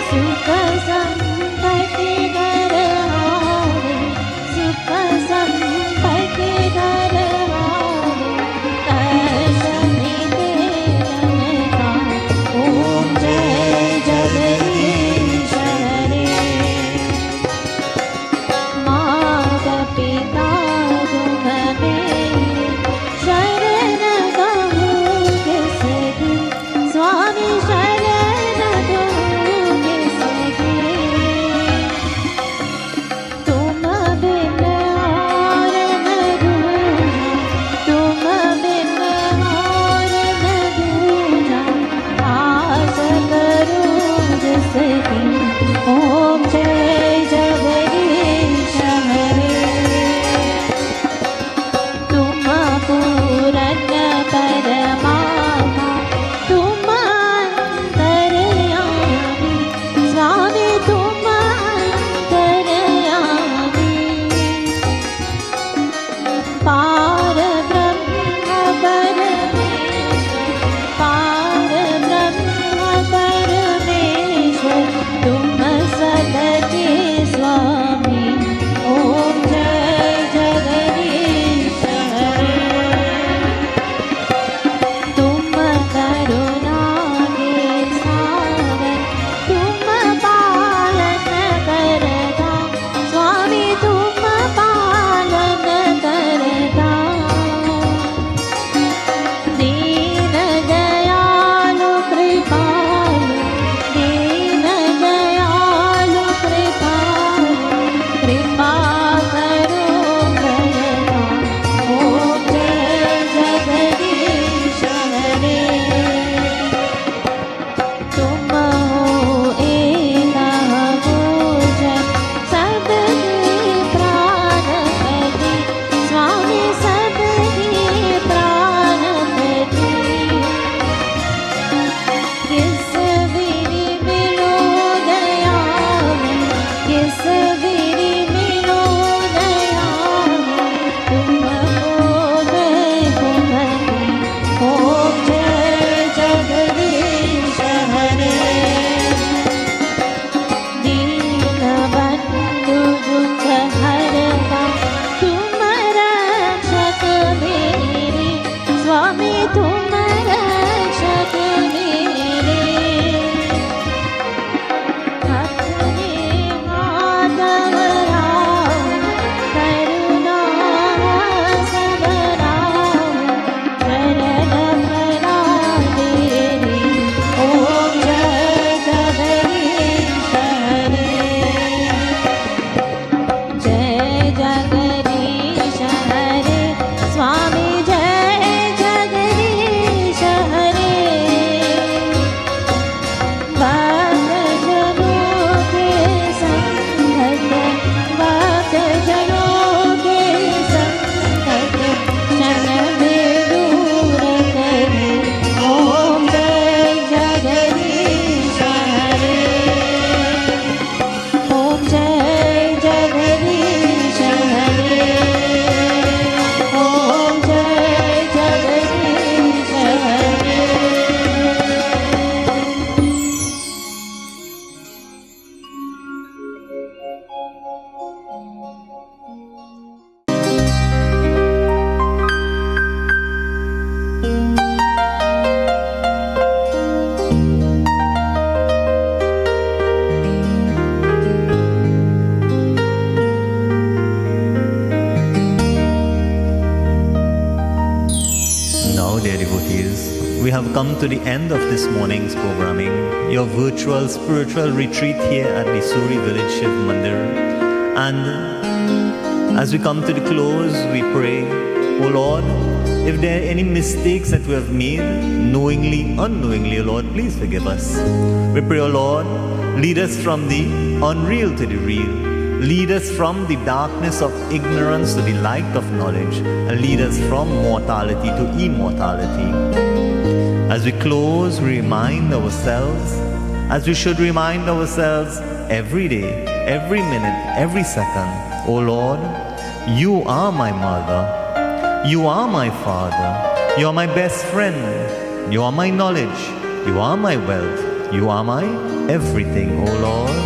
सुख संपत्ति घर आवे सुख संपत्ति घर आवे दर्शन दे का ओम जय जगदीश हरे माता पिता तुम मेरे शरण कहूँ किसकी स्वामी शरण कहूँ किसकी तुम बिन और न दूजा तुम बिन और न दूजा आस करूँ जिसकी ओम जय जगदीश हरे तुम पूरन परमात्मा तुम अंतर्यामी स्वामी तुम अंतर्यामी पार ब्रह्म परमेश्वर पार ब्रह्म परमेश्वर तुम सदा have come to the end of this morning's programming, your virtual spiritual retreat here at the Suri Village Shiv Mandir. And as we come to the close, we pray, O Lord, if there are any mistakes that we have made, knowingly, unknowingly, O Lord, please forgive us. We pray, O Lord, lead us from the unreal to the real. Lead us from the darkness of ignorance to the light of knowledge, and lead us from mortality to immortality. As we close, we remind ourselves, as we should remind ourselves every day, every minute, every second, O Lord, you are my mother, you are my father, you are my best friend, you are my knowledge, you are my wealth, you are my everything, O Lord.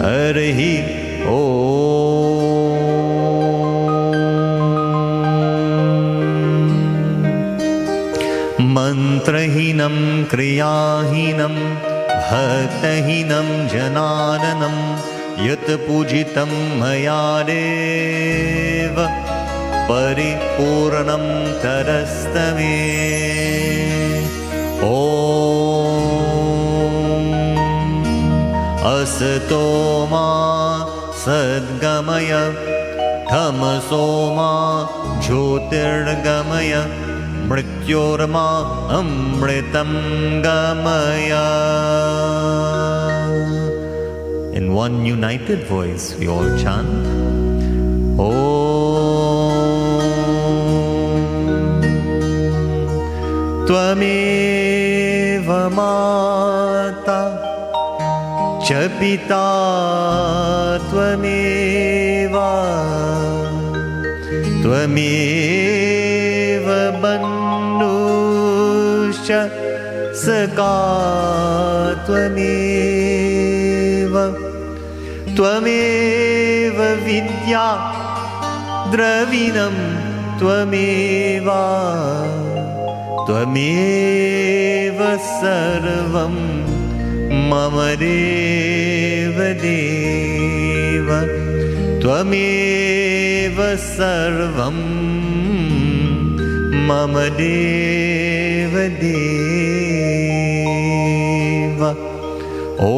Harihi Om. Mantrahinam kriyahinam bhaktahinam jananam yat pujitam mayadeva paripurnam tarastame. Asato ma sadgamaya tamaso ma jyotirgamaya mrityorma amritam gamaya. In one united voice we all chant Om. Tvameva mata च पिता त्वमेवा त्वमेव बन्धुश्च सखा त्वमेव त्वमेव विद्या द्रविणं त्वमेवा त्वमेव सर्वं मम देव देव त्वमेव सर्वं मम देव देव. ॐ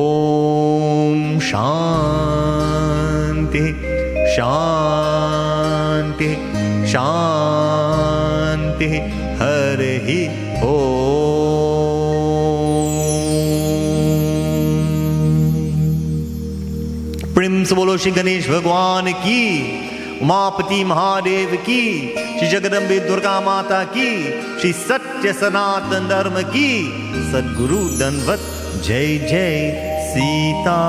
शान्ति शान्ति शान्ति. हरिः प्रेम से बोलो श्री गणेश भगवान की, उमापति महादेव की, श्री जगदम्बे दुर्गा माता की, श्री सत्य सनातन धर्म की. सद्गुरु दंडवत. जय जय सीताराम.